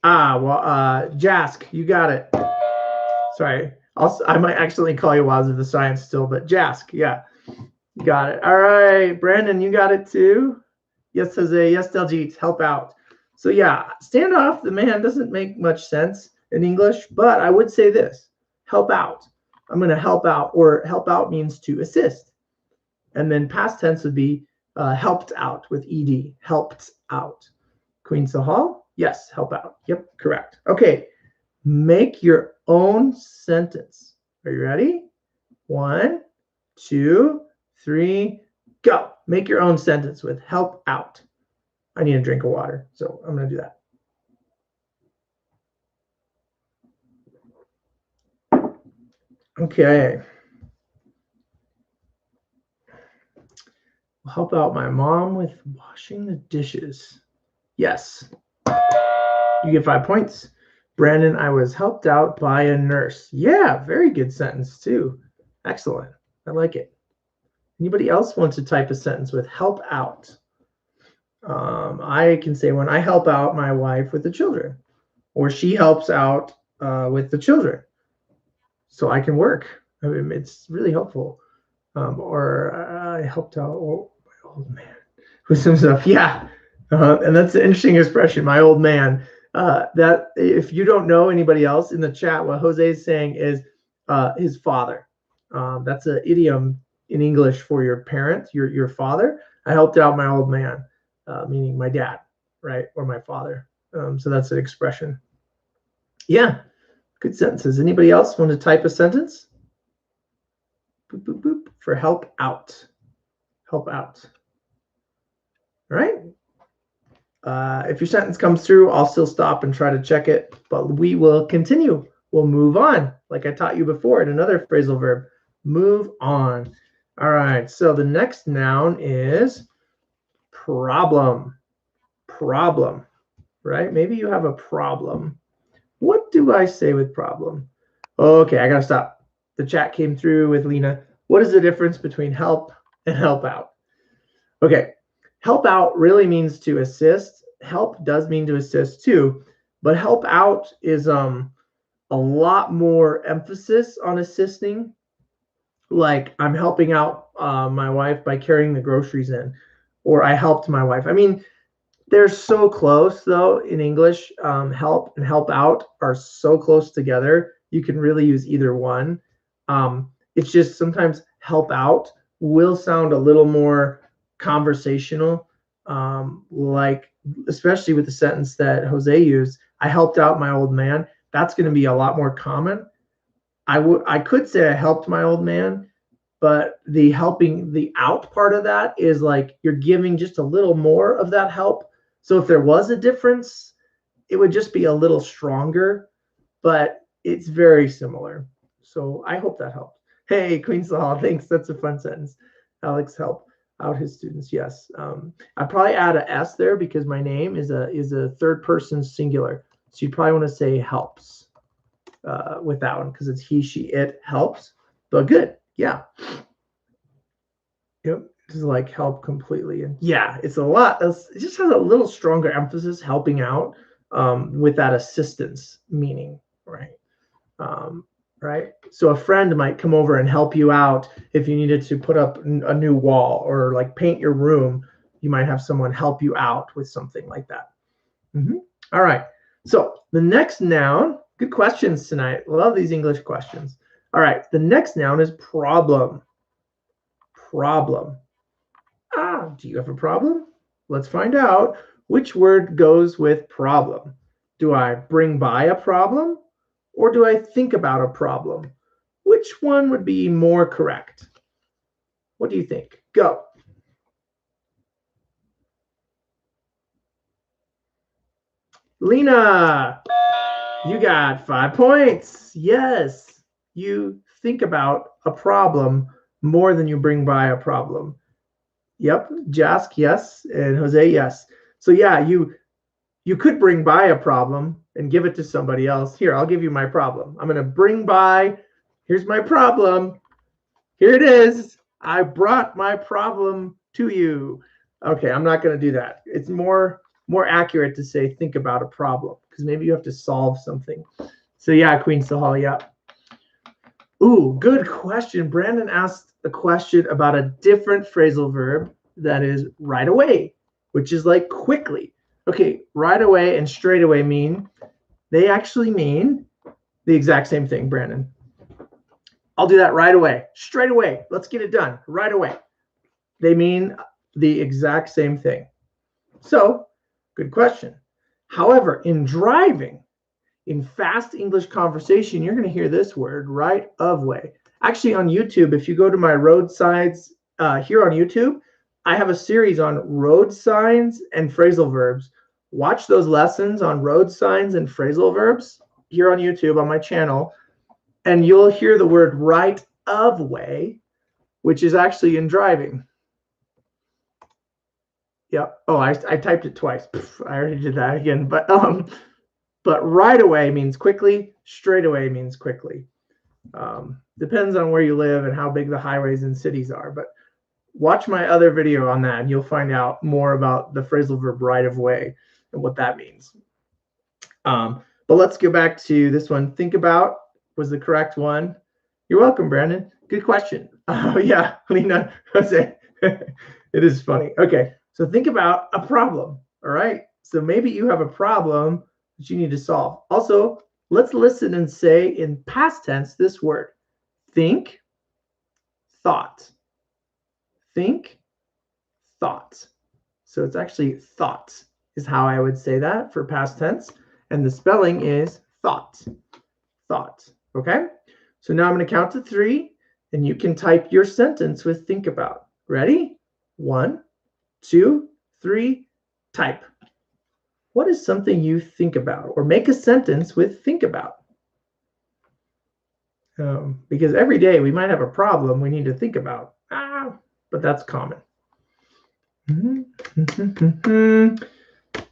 Jask, you got it. Sorry, I might accidentally call you Waz of the Science still, but Jask, yeah, you got it. All right, Brandon, you got it too. Yes, Jose. Yes, Daljit, help out. So yeah, stand off the man doesn't make much sense in English, but I would say this: help out. I'm going to help out, or help out means to assist, and then past tense would be helped out with ed, helped out. Queen Sahal. Yes, help out. Yep, correct. Okay, make your own sentence. Are you ready? 1, 2, 3, go. Make your own sentence with help out. I need a drink of water, so I'm going to do that. Okay. I'll help out my mom with washing the dishes. Yes. You get 5 points. Brandon, I was helped out by a nurse. Yeah, very good sentence too. Excellent. I like it. Anybody else want to type a sentence with help out? I can say when I help out my wife with the children, or she helps out with the children, so I can work. I mean, it's really helpful. Or I helped out my old man with some stuff. Yeah, and that's an interesting expression, my old man. That if you don't know anybody else in the chat, what Jose is saying is his father. That's an idiom in English for your parent, your father. I helped out my old man, meaning my dad, right, or my father. So that's an expression. Yeah, good sentences. Anybody else want to type a sentence? Boop, boop, boop, for help out. Help out. All right. If your sentence comes through, I'll still stop and try to check it, but we will continue. We'll move on, like I taught you before in another phrasal verb. Move on. All right, so the next noun is problem. Problem, right? Maybe you have a problem. What do I say with problem? Okay, I gotta stop. The chat came through with Lena. What is the difference between help and help out? Okay, help out really means to assist. Help does mean to assist too, But help out is a lot more emphasis on assisting. Like I'm helping out my wife by carrying the groceries in, or I helped my wife. I mean, they're so close though in English. Help and help out are so close together. You can really use either one. It's just sometimes help out will sound a little more conversational, like especially with the sentence that Jose used. I helped out my old man. That's going to be a lot more common. I could say I helped my old man, but the helping the out part of that is like you're giving just a little more of that help. So if there was a difference, it would just be a little stronger, but it's very similar. So I hope that helped. Hey, Queen Sahal, thanks. That's a fun sentence. Alex help out his students. Yes. I'd probably add a S there because my name is a third person singular. So you probably want to say helps with that one because it's he, she, it helps. But good. Yeah. Yep. This is like help completely. And yeah, it's a lot. It just has a little stronger emphasis helping out with that assistance meaning, right? Right. So a friend might come over and help you out if you needed to put up a new wall or like paint your room. You might have someone help you out with something like that. All right. So the next noun, good questions tonight. Love these English questions. All right. The next noun is problem. Problem. Do you have a problem? Let's find out which word goes with problem. Do I bring by a problem or do I think about a problem? Which one would be more correct? What do you think? Go. Lena, you got 5 points. Yes, you think about a problem more than you bring by a problem. Yep, Jask, yes, and Jose, yes. So yeah, you could bring by a problem and give it to somebody else. Here, I'll give you my problem. I'm going to bring by, here's my problem. Here it is. I brought my problem to you. Okay, I'm not going to do that. It's more accurate to say think about a problem because maybe you have to solve something. So yeah, Queen Sahal, yeah. Ooh, good question. Brandon asked a question about a different phrasal verb that is right away, which is like quickly. Okay, right away and straight away they actually mean the exact same thing, Brandon. I'll do that right away, straight away. Let's get it done right away. They mean the exact same thing. So, good question. However, in driving, in fast English conversation, you're going to hear this word, right of way. Actually, on YouTube, if you go to my road signs here on YouTube, I have a series on road signs and phrasal verbs. Watch those lessons on road signs and phrasal verbs here on YouTube on my channel, and you'll hear the word right of way, which is actually in driving. Yep. Oh, I typed it twice. I already did that again. But right away means quickly. Straight away means quickly. Depends on where you live and how big the highways and cities are. But watch my other video on that, and you'll find out more about the phrasal verb right of way and what that means. But let's go back to this one. Think about was the correct one. You're welcome, Brandon. Good question. Oh, yeah, Lena, Jose. It is funny. Okay, so think about a problem, all right? So maybe you have a problem that you need to solve. Also, let's listen and say in past tense this word. Think, thought. Think, thought. So it's actually thought is how I would say that for past tense. And the spelling is thought. Thought. Okay? So now I'm going to count to 3, and you can type your sentence with think about. Ready? 1, 2, 3, type. What is something you think about? Or make a sentence with think about. Because every day we might have a problem we need to think about. But that's common.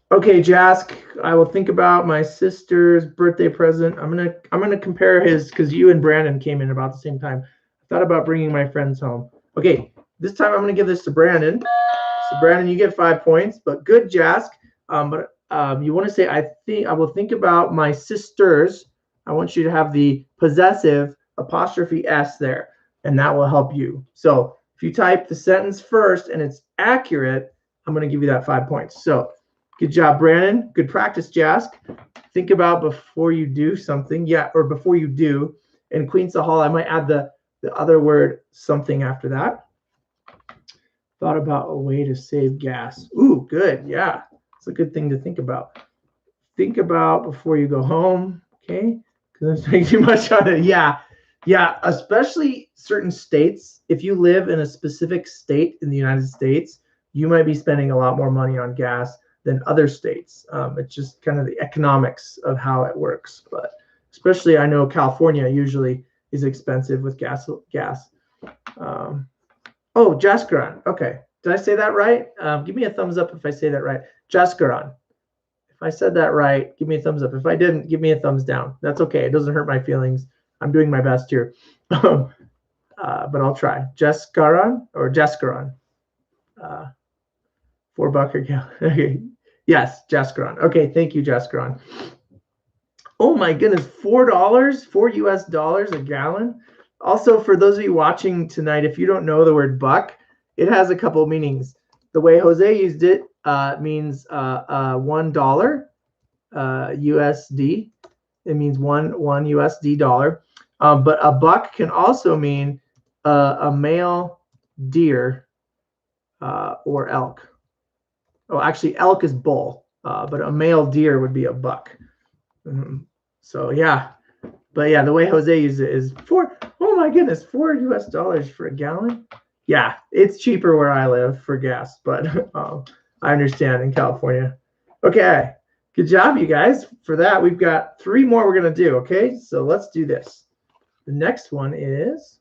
Okay, Jask, I will think about my sister's birthday present. I'm gonna compare his because you and Brandon came in about the same time. I thought about bringing my friends home. Okay, this time I'm gonna give this to Brandon. So Brandon, you get 5 points, but good, Jask. But you want to say, I will think about my sisters. I want you to have the possessive apostrophe S there, and that will help you. So if you type the sentence first and it's accurate, I'm going to give you that 5 points. So good job, Brandon. Good practice, Jask. Think about before you do something. Yeah, or before you do. In Queen Sahal, I might add the other word something after that. Thought about a way to save gas. Ooh, good. Yeah, it's a good thing to think about. Think about before you go home. Okay, because I'm spending too much on it. Yeah, especially certain states. If you live in a specific state in the United States, you might be spending a lot more money on gas than other states. It's just kind of the economics of how it works. But especially, I know California usually is expensive with gas. Oh, Jaskaran. Okay. Did I say that right? Give me a thumbs up if I say that right. Jaskaran. If I said that right, give me a thumbs up. If I didn't, give me a thumbs down. That's okay. It doesn't hurt my feelings. I'm doing my best here. But I'll try. Jaskaran or Jaskaran. $4 a gallon. Okay. Yes, Jaskaran. Okay, thank you, Jaskaran. Oh my goodness, $4, $4 a gallon. Also, for those of you watching tonight, if you don't know the word buck, it has a couple of meanings. The way Jose used it means $1 USD. It means one USD dollar. But a buck can also mean a male deer or elk. Oh, actually, elk is bull, but a male deer would be a buck. So yeah, but yeah, the way Jose used it is oh my goodness, $4 for a gallon. Yeah, it's cheaper where I live for gas, but I understand in California. Okay, good job, you guys. For that, we've got 3 more we're gonna do. Okay, so let's do this. The next one is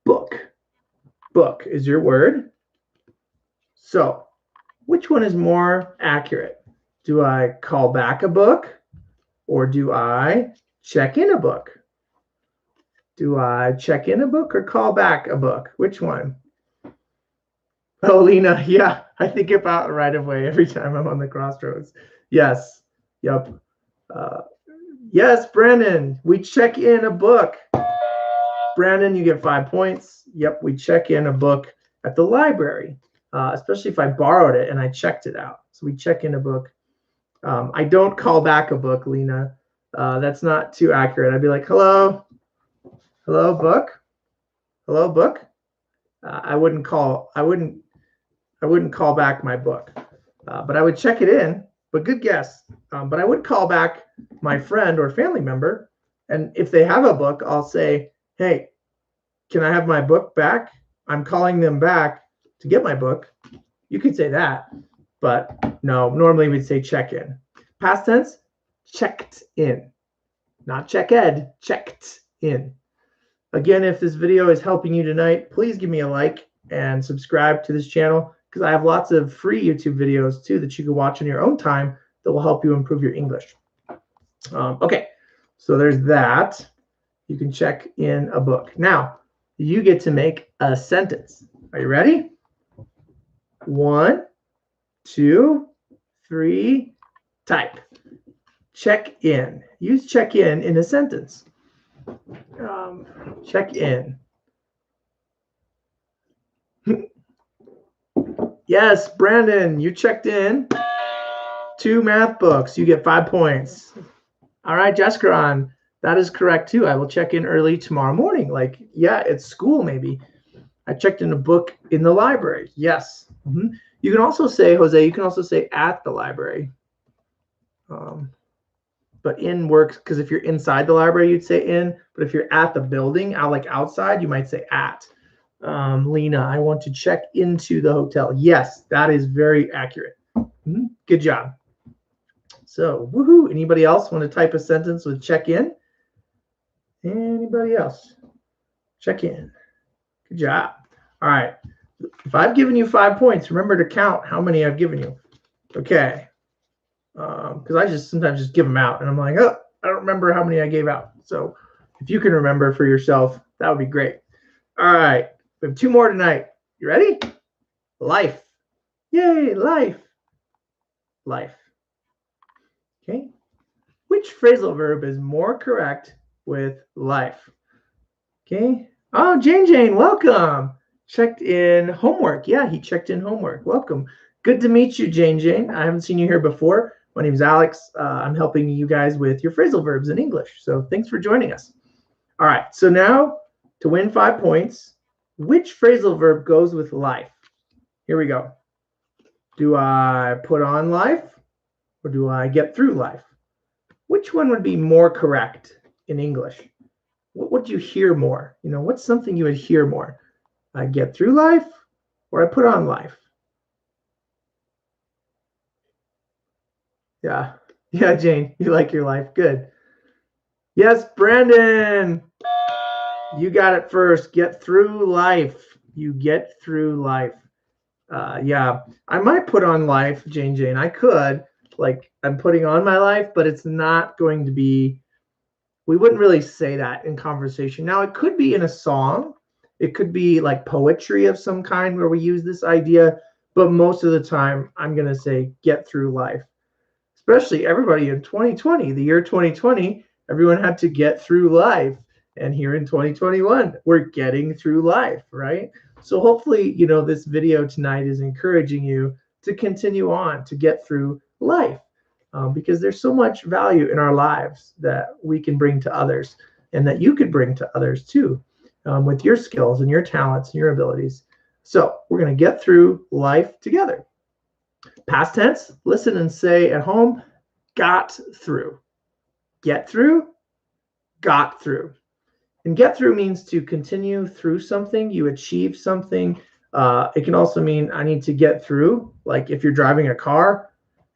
book. Book is your word. So, which one is more accurate? Do I call back a book? Or do I check in a book? Do I check in a book or call back a book? Which one? Oh, Lena, yeah, I think about right away every time I'm on the crossroads. Yes, yep. Yes, Brandon, we check in a book. Brandon, you get 5 points. Yep, we check in a book at the library, especially if I borrowed it and I checked it out. So we check in a book. I don't call back a book, Lena. That's not too accurate. I'd be like, hello, book, hello, book. I wouldn't call back my book, but I would check it in. But good guess. But I would call back my friend or family member, and if they have a book, I'll say, hey, can I have my book back? I'm calling them back to get my book. You could say that. But no, normally we'd say check in. Past tense, checked in. Not check ed, checked in. Again, if this video is helping you tonight, please give me a like and subscribe to this channel because I have lots of free YouTube videos too that you can watch in your own time that will help you improve your English. Okay, so there's that. You can check in a book. Now, you get to make a sentence. Are you ready? 1, 2, 3, type. Check in. Use check in a sentence. Check in. Yes, Brandon, you checked in 2 math books. You get 5 points. All right, Jaskaran, that is correct too. I will check in early tomorrow morning. Like, yeah, it's school maybe. I checked in a book in the library. Yes. You can also say, Jose, you can also say at the library. But in works because if you're inside the library, you'd say in. But if you're at the building, like outside, you might say at. Lena, I want to check into the hotel. Yes, that is very accurate. Good job. So, woohoo. Anybody else want to type a sentence with check in? Anybody else? Check in. Good job. All right. If I've given you 5 points, remember to count how many I've given you. Okay. Because I sometimes just give them out and I'm like, oh, I don't remember how many I gave out. So if you can remember for yourself, that would be great. All right, we have 2 more tonight. You ready? Life. Yay, life. Life. Okay. Which phrasal verb is more correct with life? Okay. Oh, Jane, welcome. Checked in homework. Yeah, he checked in homework. Welcome. Good to meet you, Jane. I haven't seen you here before. My name's Alex. I'm helping you guys with your phrasal verbs in English. So thanks for joining us. All right. So now to win 5 points, which phrasal verb goes with life? Here we go. Do I put on life or do I get through life? Which one would be more correct in English? What would you hear more? You know, what's something you would hear more? I get through life or I put on life? Yeah. Yeah, Jane, you like your life. Good. Yes, Brandon, you got it first. Get through life. You get through life. Yeah, I might put on life, Jane. I could. Like, I'm putting on my life, but it's not going to be, we wouldn't really say that in conversation. Now, it could be in a song. It could be like poetry of some kind where we use this idea, but most of the time, I'm going to say get through life. Especially everybody in 2020, the year 2020, everyone had to get through life. And here in 2021, we're getting through life, right? So hopefully, you know, this video tonight is encouraging you to continue on to get through life, because there's so much value in our lives that we can bring to others and that you could bring to others too, with your skills and your talents and your abilities. So we're going to get through life together. Past tense, listen and say at home, got through. Get through, got through. And get through means to continue through something, you achieve something. It can also mean I need to get through, like if you're driving a car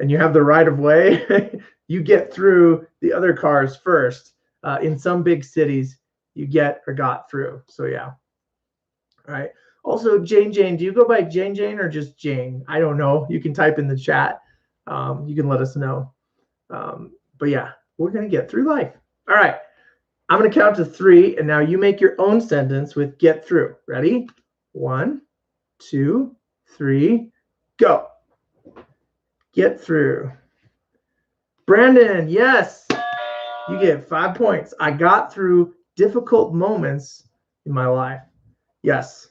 and you have the right of way, you get through the other cars first. In some big cities, you get or got through. So yeah. All right. Also, Jane, do you go by Jane or just Jane? I don't know. You can type in the chat. You can let us know. But yeah, we're going to get through life. All right. I'm going to count to 3, and now you make your own sentence with get through. Ready? 1, 2, 3, go. Get through. Brandon, yes. You get 5 points. I got through difficult moments in my life. Yes.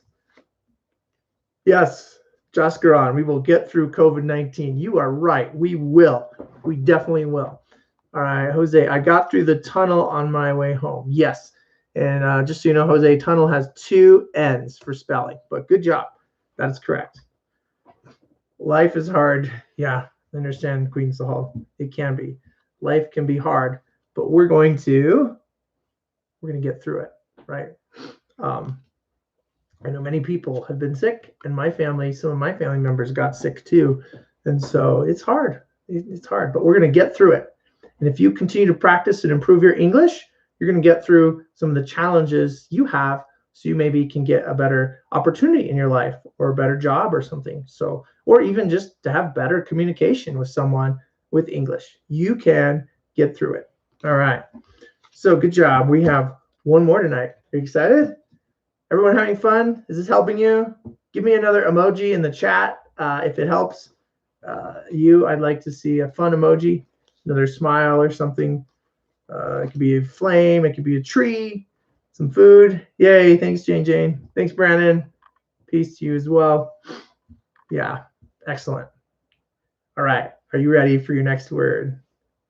Yes, Jaskaran, we will get through COVID-19. You are right. We will. We definitely will. All right, Jose, I got through the tunnel on my way home. Yes. And just so you know, Jose, tunnel has 2 N's for spelling, but good job. That is correct. Life is hard. Yeah, I understand, Queen Sahal. It can be. Life can be hard, but we're going to get through it, right? I know many people have been sick, and my family, some of my family members got sick too. And so it's hard. It's hard, but we're going to get through it. And if you continue to practice and improve your English, you're going to get through some of the challenges you have, so you maybe can get a better opportunity in your life or a better job or something. So, or even just to have better communication with someone with English. You can get through it. All right. So good job. We have one more tonight. Are you excited? Everyone having fun? Is this helping you? Give me another emoji in the chat if it helps you. I'd like to see a fun emoji, another smile or something. It could be a flame. It could be a tree, some food. Yay. Thanks, Jane. Thanks, Brandon. Peace to you as well. Yeah. Excellent. All right. Are you ready for your next word?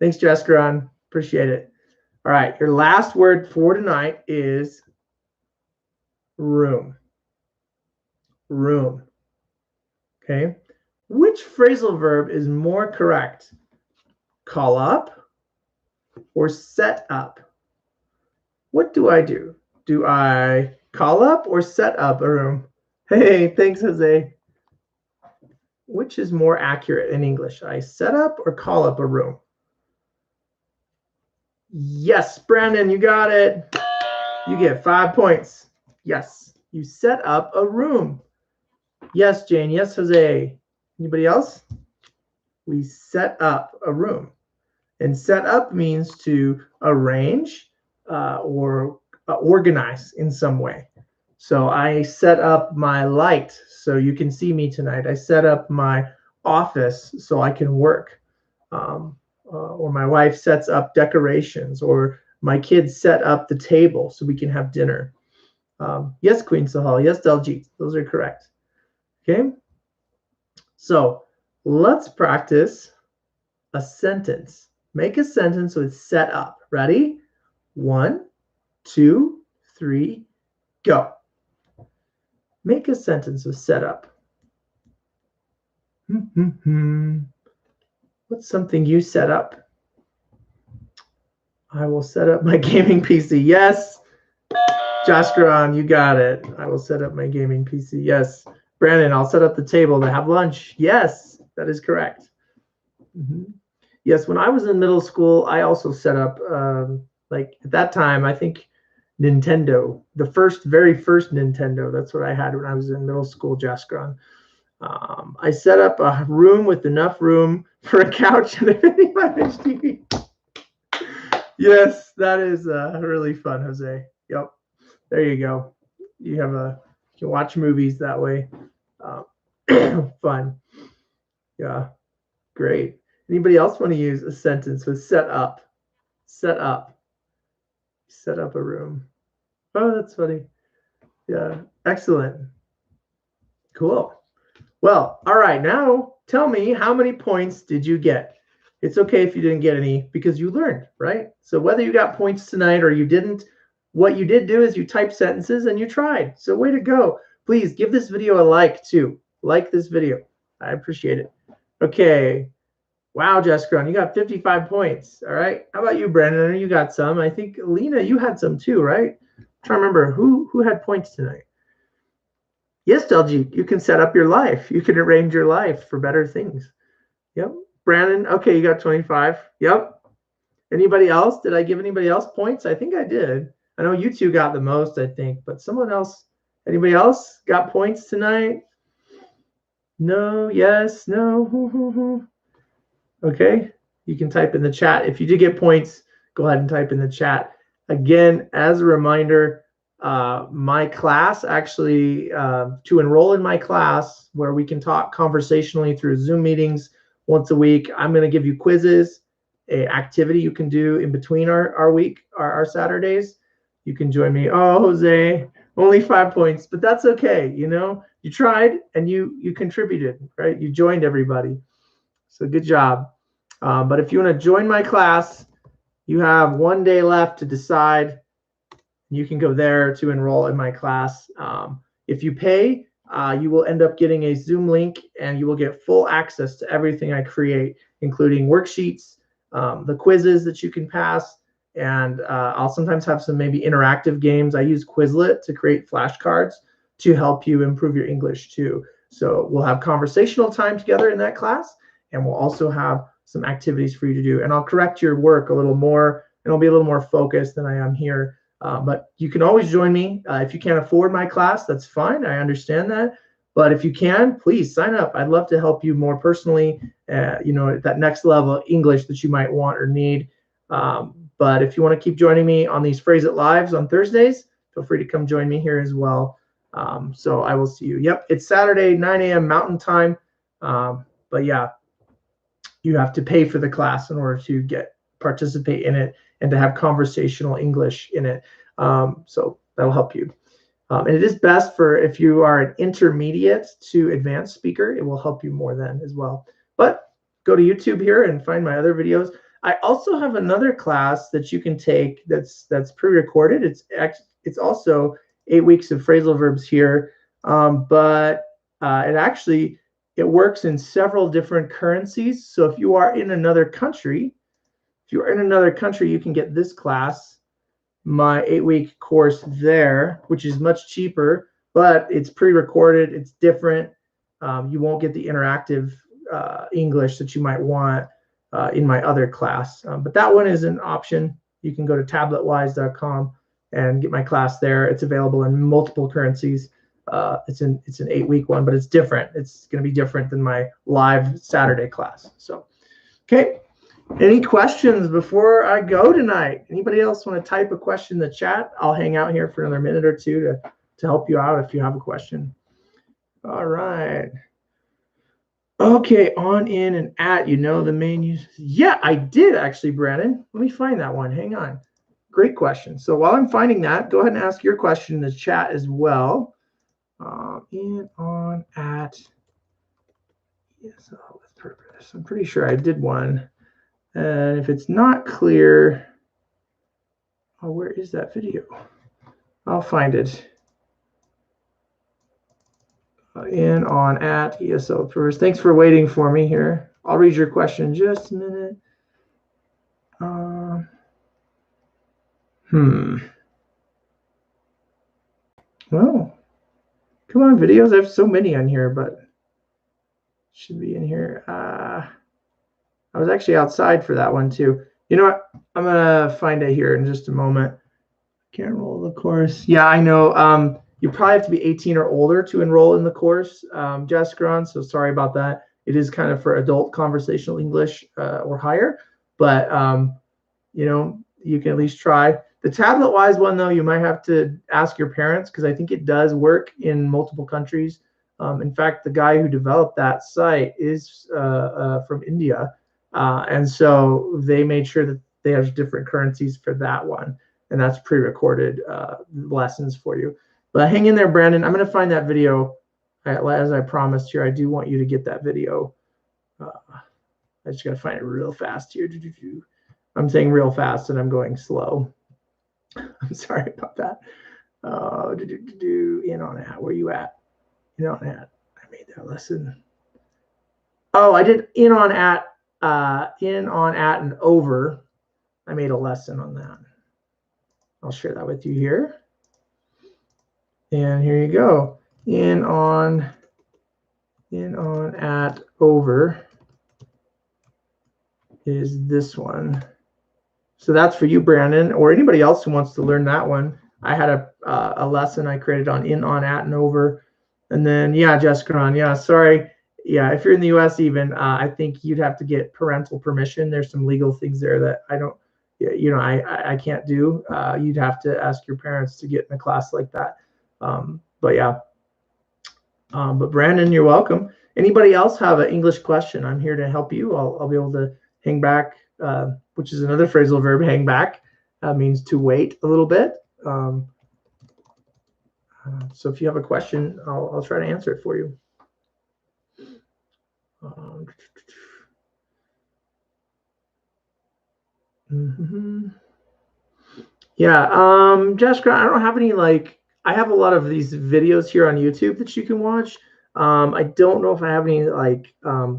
Thanks, Jaskaran. Appreciate it. All right. Your last word for tonight is room. Room. Okay. Which phrasal verb is more correct? Call up or set up? What do I do? Do I call up or set up a room? Hey, thanks, Jose. Which is more accurate in English? I set up or call up a room? Yes, Brandon, you got it. You get 5 points. Yes, you set up a room. Yes, Jane. Yes, Jose. Anybody else? We set up a room. And set up means to arrange or organize in some way. So I set up my light so you can see me tonight. I set up my office so I can work. or my wife sets up decorations, or my kids set up the table so we can have dinner. Yes, Queen Sahal. Yes, Daljit. Those are correct. Okay. So let's practice a sentence. Make a sentence with set up. Ready? 1, 2, 3, go. Make a sentence with set up. What's something you set up? I will set up my gaming PC. Yes. Josh Garan, you got it. I will set up my gaming PC. Yes. Brandon, I'll set up the table to have lunch. Yes, that is correct. Yes, when I was in middle school, I also set up, like at that time, I think Nintendo, the very first Nintendo. That's what I had when I was in middle school, Josh Garan. I set up a room with enough room for a couch and a 55-inch TV. Yes, that is really fun, Jose. Yep. There you go. You can watch movies that way. Fun. Yeah. Great. Anybody else want to use a sentence with set up? Set up. Set up a room. Oh, that's funny. Yeah. Excellent. Cool. Well, all right. Now tell me, how many points did you get? It's okay if you didn't get any because you learned, right? So whether you got points tonight or you didn't, what you did do is you typed sentences and you tried. So way to go. Please give this video a like too. Like this video. I appreciate it. Okay. Wow, Jessica, you got 55 points. All right. How about you, Brandon? I know you got some. I think, Lena, you had some too, right? I'm trying to remember who had points tonight. Yes, Delji, you can set up your life. You can arrange your life for better things. Yep. Brandon, okay, you got 25. Yep. Anybody else? Did I give anybody else points? I think I did. I know you two got the most, I think, but someone else, anybody else got points tonight? No, yes, no. Okay, you can type in the chat. If you did get points, go ahead and type in the chat. Again, as a reminder, my class actually, to enroll in my class where we can talk conversationally through Zoom meetings once a week, I'm going to give you quizzes, an activity you can do in between our Saturdays. You can join me. Oh, Jose, only 5 points, but that's okay. You know, you tried and you contributed, right? You joined everybody. So good job. But if you want to join my class, you have 1 day left to decide. You can go there to enroll in my class. If you pay, you will end up getting a Zoom link and you will get full access to everything I create, including worksheets, the quizzes that you can pass, and I'll sometimes have some maybe interactive games. I use Quizlet to create flashcards to help you improve your English too. So we'll have conversational time together in that class, and we'll also have some activities for you to do. And I'll correct your work a little more, and I'll be a little more focused than I am here. But you can always join me. If you can't afford my class, that's fine. I understand that. But if you can, please sign up. I'd love to help you more personally, at that next level of English that you might want or need. But if you want to keep joining me on these Phrase It Lives on Thursdays, feel free to come join me here as well. So I will see you. Yep, it's Saturday, 9 a.m. Mountain Time. But yeah, you have to pay for the class in order to participate in it and to have conversational English in it. So that'll help you. And it is best for if you are an intermediate to advanced speaker. It will help you more then as well. But go to YouTube here and find my other videos. I also have another class that you can take that's pre-recorded. It's also 8 weeks of phrasal verbs here, but it works in several different currencies. So if you are in another country, you can get this class, my 8-week course there, which is much cheaper, but it's pre-recorded. It's different. You won't get the interactive English that you might want in my other class. But that one is an option. You can go to tabletwise.com and get my class there. It's available in multiple currencies. It's an 8-week one, but it's different. It's going to be different than my live Saturday class. So, okay. Any questions before I go tonight? Anybody else want to type a question in the chat? I'll hang out here for another minute or two to help you out if you have a question. All right. Okay, on, in, and at, you know the main use. Yeah, I did actually, Brandon. Let me find that one. Hang on. Great question. So while I'm finding that, go ahead and ask your question in the chat as well. In, on, at, ESL with purpose. I'm pretty sure I did one. And if it's not clear, oh, where is that video? I'll find it. In, on, at, ESL first. Thanks for waiting for me here. I'll read your question in just a minute. Well, come on, videos. I have so many on here, but should be in here. I was actually outside for that one too. You know what? I'm gonna find it here in just a moment. Can't enroll the course. Yeah, I know. You probably have to be 18 or older to enroll in the course, Jessica. So sorry about that. It is kind of for adult conversational English or higher, but you know, you can at least try. The tablet-wise one, though, you might have to ask your parents because I think it does work in multiple countries. In fact, the guy who developed that site is from India, and so they made sure that they have different currencies for that one, and that's pre-recorded lessons for you. But hang in there, Brandon. I'm going to find that video. As I promised here, I do want you to get that video. I just got to find it real fast here. I'm saying real fast and I'm going slow. I'm sorry about that. In, on, at. Where you at? In, on, at. I made that lesson. Oh, I did in, on, at, and over. I made a lesson on that. I'll share that with you here. And here you go. In, on, at, over is this one. So that's for you, Brandon, or anybody else who wants to learn that one. I had a lesson I created on in, on, at, and over. And then, yeah, Jessica, yeah, sorry. Yeah, if you're in the U.S. even, I think you'd have to get parental permission. There's some legal things there that I don't, you know, I can't do. You'd have to ask your parents to get in a class like that. But yeah. But Brandon, you're welcome. Anybody else have an English question? I'm here to help you. I'll be able to hang back, which is another phrasal verb, hang back. Means to wait a little bit. So if you have a question, I'll try to answer it for you. Yeah, Jessica, I don't have any, like, I have a lot of these videos here on YouTube that you can watch. I don't know if I have any like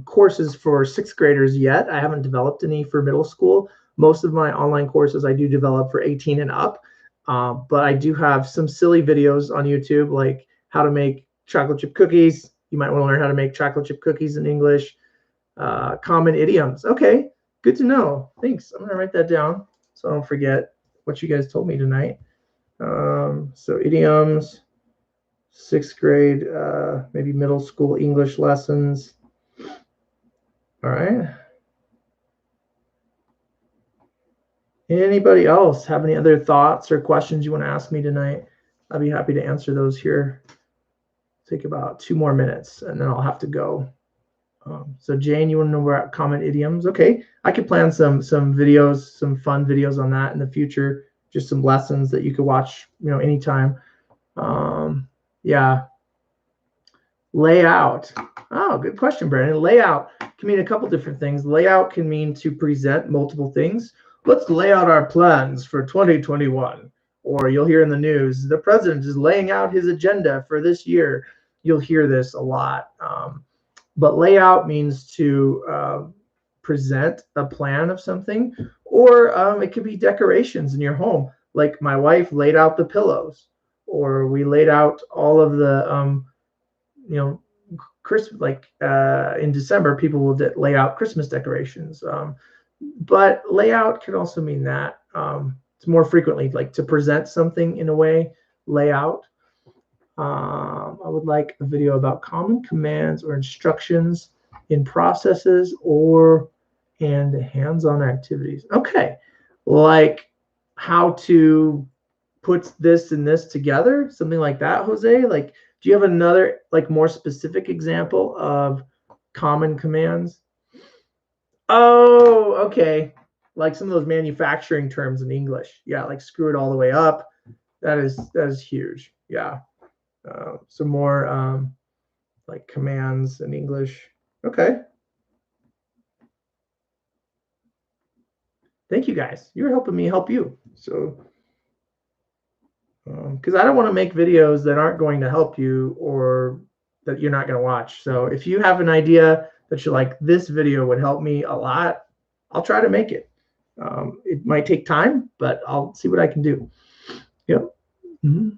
courses for 6th graders yet. I haven't developed any for middle school. Most of my online courses I do develop for 18 and up. But I do have some silly videos on YouTube, like how to make chocolate chip cookies. You might want to learn how to make chocolate chip cookies in English. Common idioms. Okay, good to know. Thanks. I'm gonna write that down so I don't forget what you guys told me tonight. So idioms, 6th grade, maybe middle school English lessons. All right. Anybody else have any other thoughts or questions you want to ask me tonight? I'll be happy to answer those here. Take about 2 more minutes and then I'll have to go. So Jane, you want to know about common idioms? Okay, I could plan some videos, some fun videos on that in the future. Just some lessons that you could watch, you know, anytime. Yeah. Layout. Oh, good question, Brandon. Layout can mean a couple different things. Layout can mean to present multiple things. Let's lay out our plans for 2021. Or you'll hear in the news, the president is laying out his agenda for this year. You'll hear this a lot. But layout means to present a plan of something, or it could be decorations in your home. Like my wife laid out the pillows, or we laid out all of the, you know, Christmas, like in December, people will lay out Christmas decorations. But layout can also mean that. It's more frequently like to present something in a way, layout. I would like a video about common commands or instructions in processes and hands-on activities. Okay, like how to put this and this together, something like that, Jose. Like, do you have another like more specific example of common commands. Oh, okay. Like some of those manufacturing terms in English. Yeah, like screw it all the way up. That is huge. Yeah. Some more like commands in English. Okay. Thank you guys. You're helping me help you. So, because I don't want to make videos that aren't going to help you or that you're not going to watch. So if you have an idea that you're like, this video would help me a lot, I'll try to make it. It might take time, but I'll see what I can do. Yep. Mm-hmm.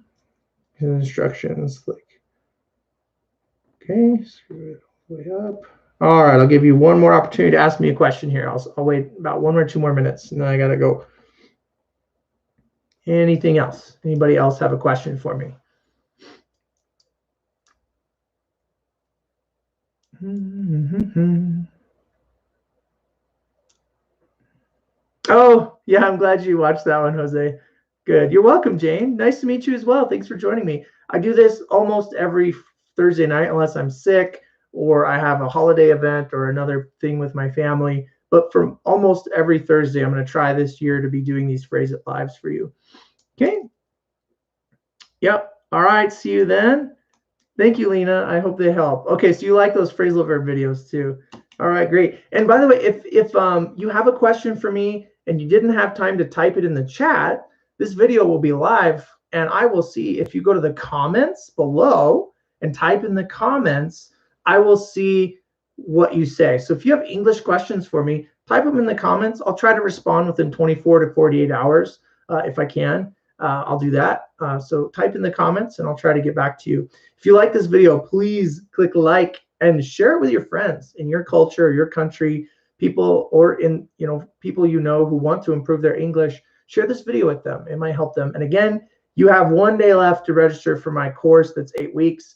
Instructions, like, okay, screw it all the way up. All right, I'll give you one more opportunity to ask me a question here. I'll wait about 1 or 2 more minutes, and then I got to go. Anything else? Anybody else have a question for me? Oh, yeah, I'm glad you watched that one, Jose. Good. You're welcome, Jane. Nice to meet you as well. Thanks for joining me. I do this almost every Thursday night unless I'm sick or I have a holiday event or another thing with my family. But for almost every Thursday, I'm going to try this year to be doing these Phrase It Lives for you. Okay. Yep. All right. See you then. Thank you, Lena. I hope they help. Okay, so you like those phrasal verb videos too. All right, great. And by the way, if you have a question for me and you didn't have time to type it in the chat, this video will be live, and I will see if you go to the comments below and type in the comments, I will see what you say. So if you have English questions for me, type them in the comments. I'll try to respond within 24 to 48 hours if I can. I'll do that. So type in the comments and I'll try to get back to you. If you like this video, please click like and share it with your friends in your culture, your country, people, or in people you know who want to improve their English. Share this video with them. It might help them. And again, you have 1 day left to register for my course that's 8 weeks.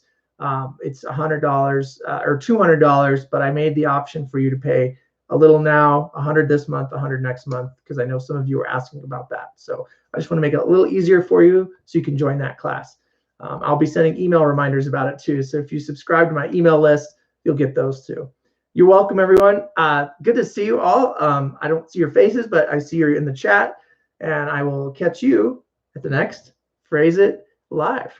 It's $100 or $200, but I made the option for you to pay a little now, $100 this month, $100 next month, because I know some of you are asking about that. So I just want to make it a little easier for you so you can join that class. I'll be sending email reminders about it too. So if you subscribe to my email list, you'll get those too. You're welcome, everyone. Good to see you all. I don't see your faces, but I see you're in the chat, and I will catch you at the next Phrase It Live.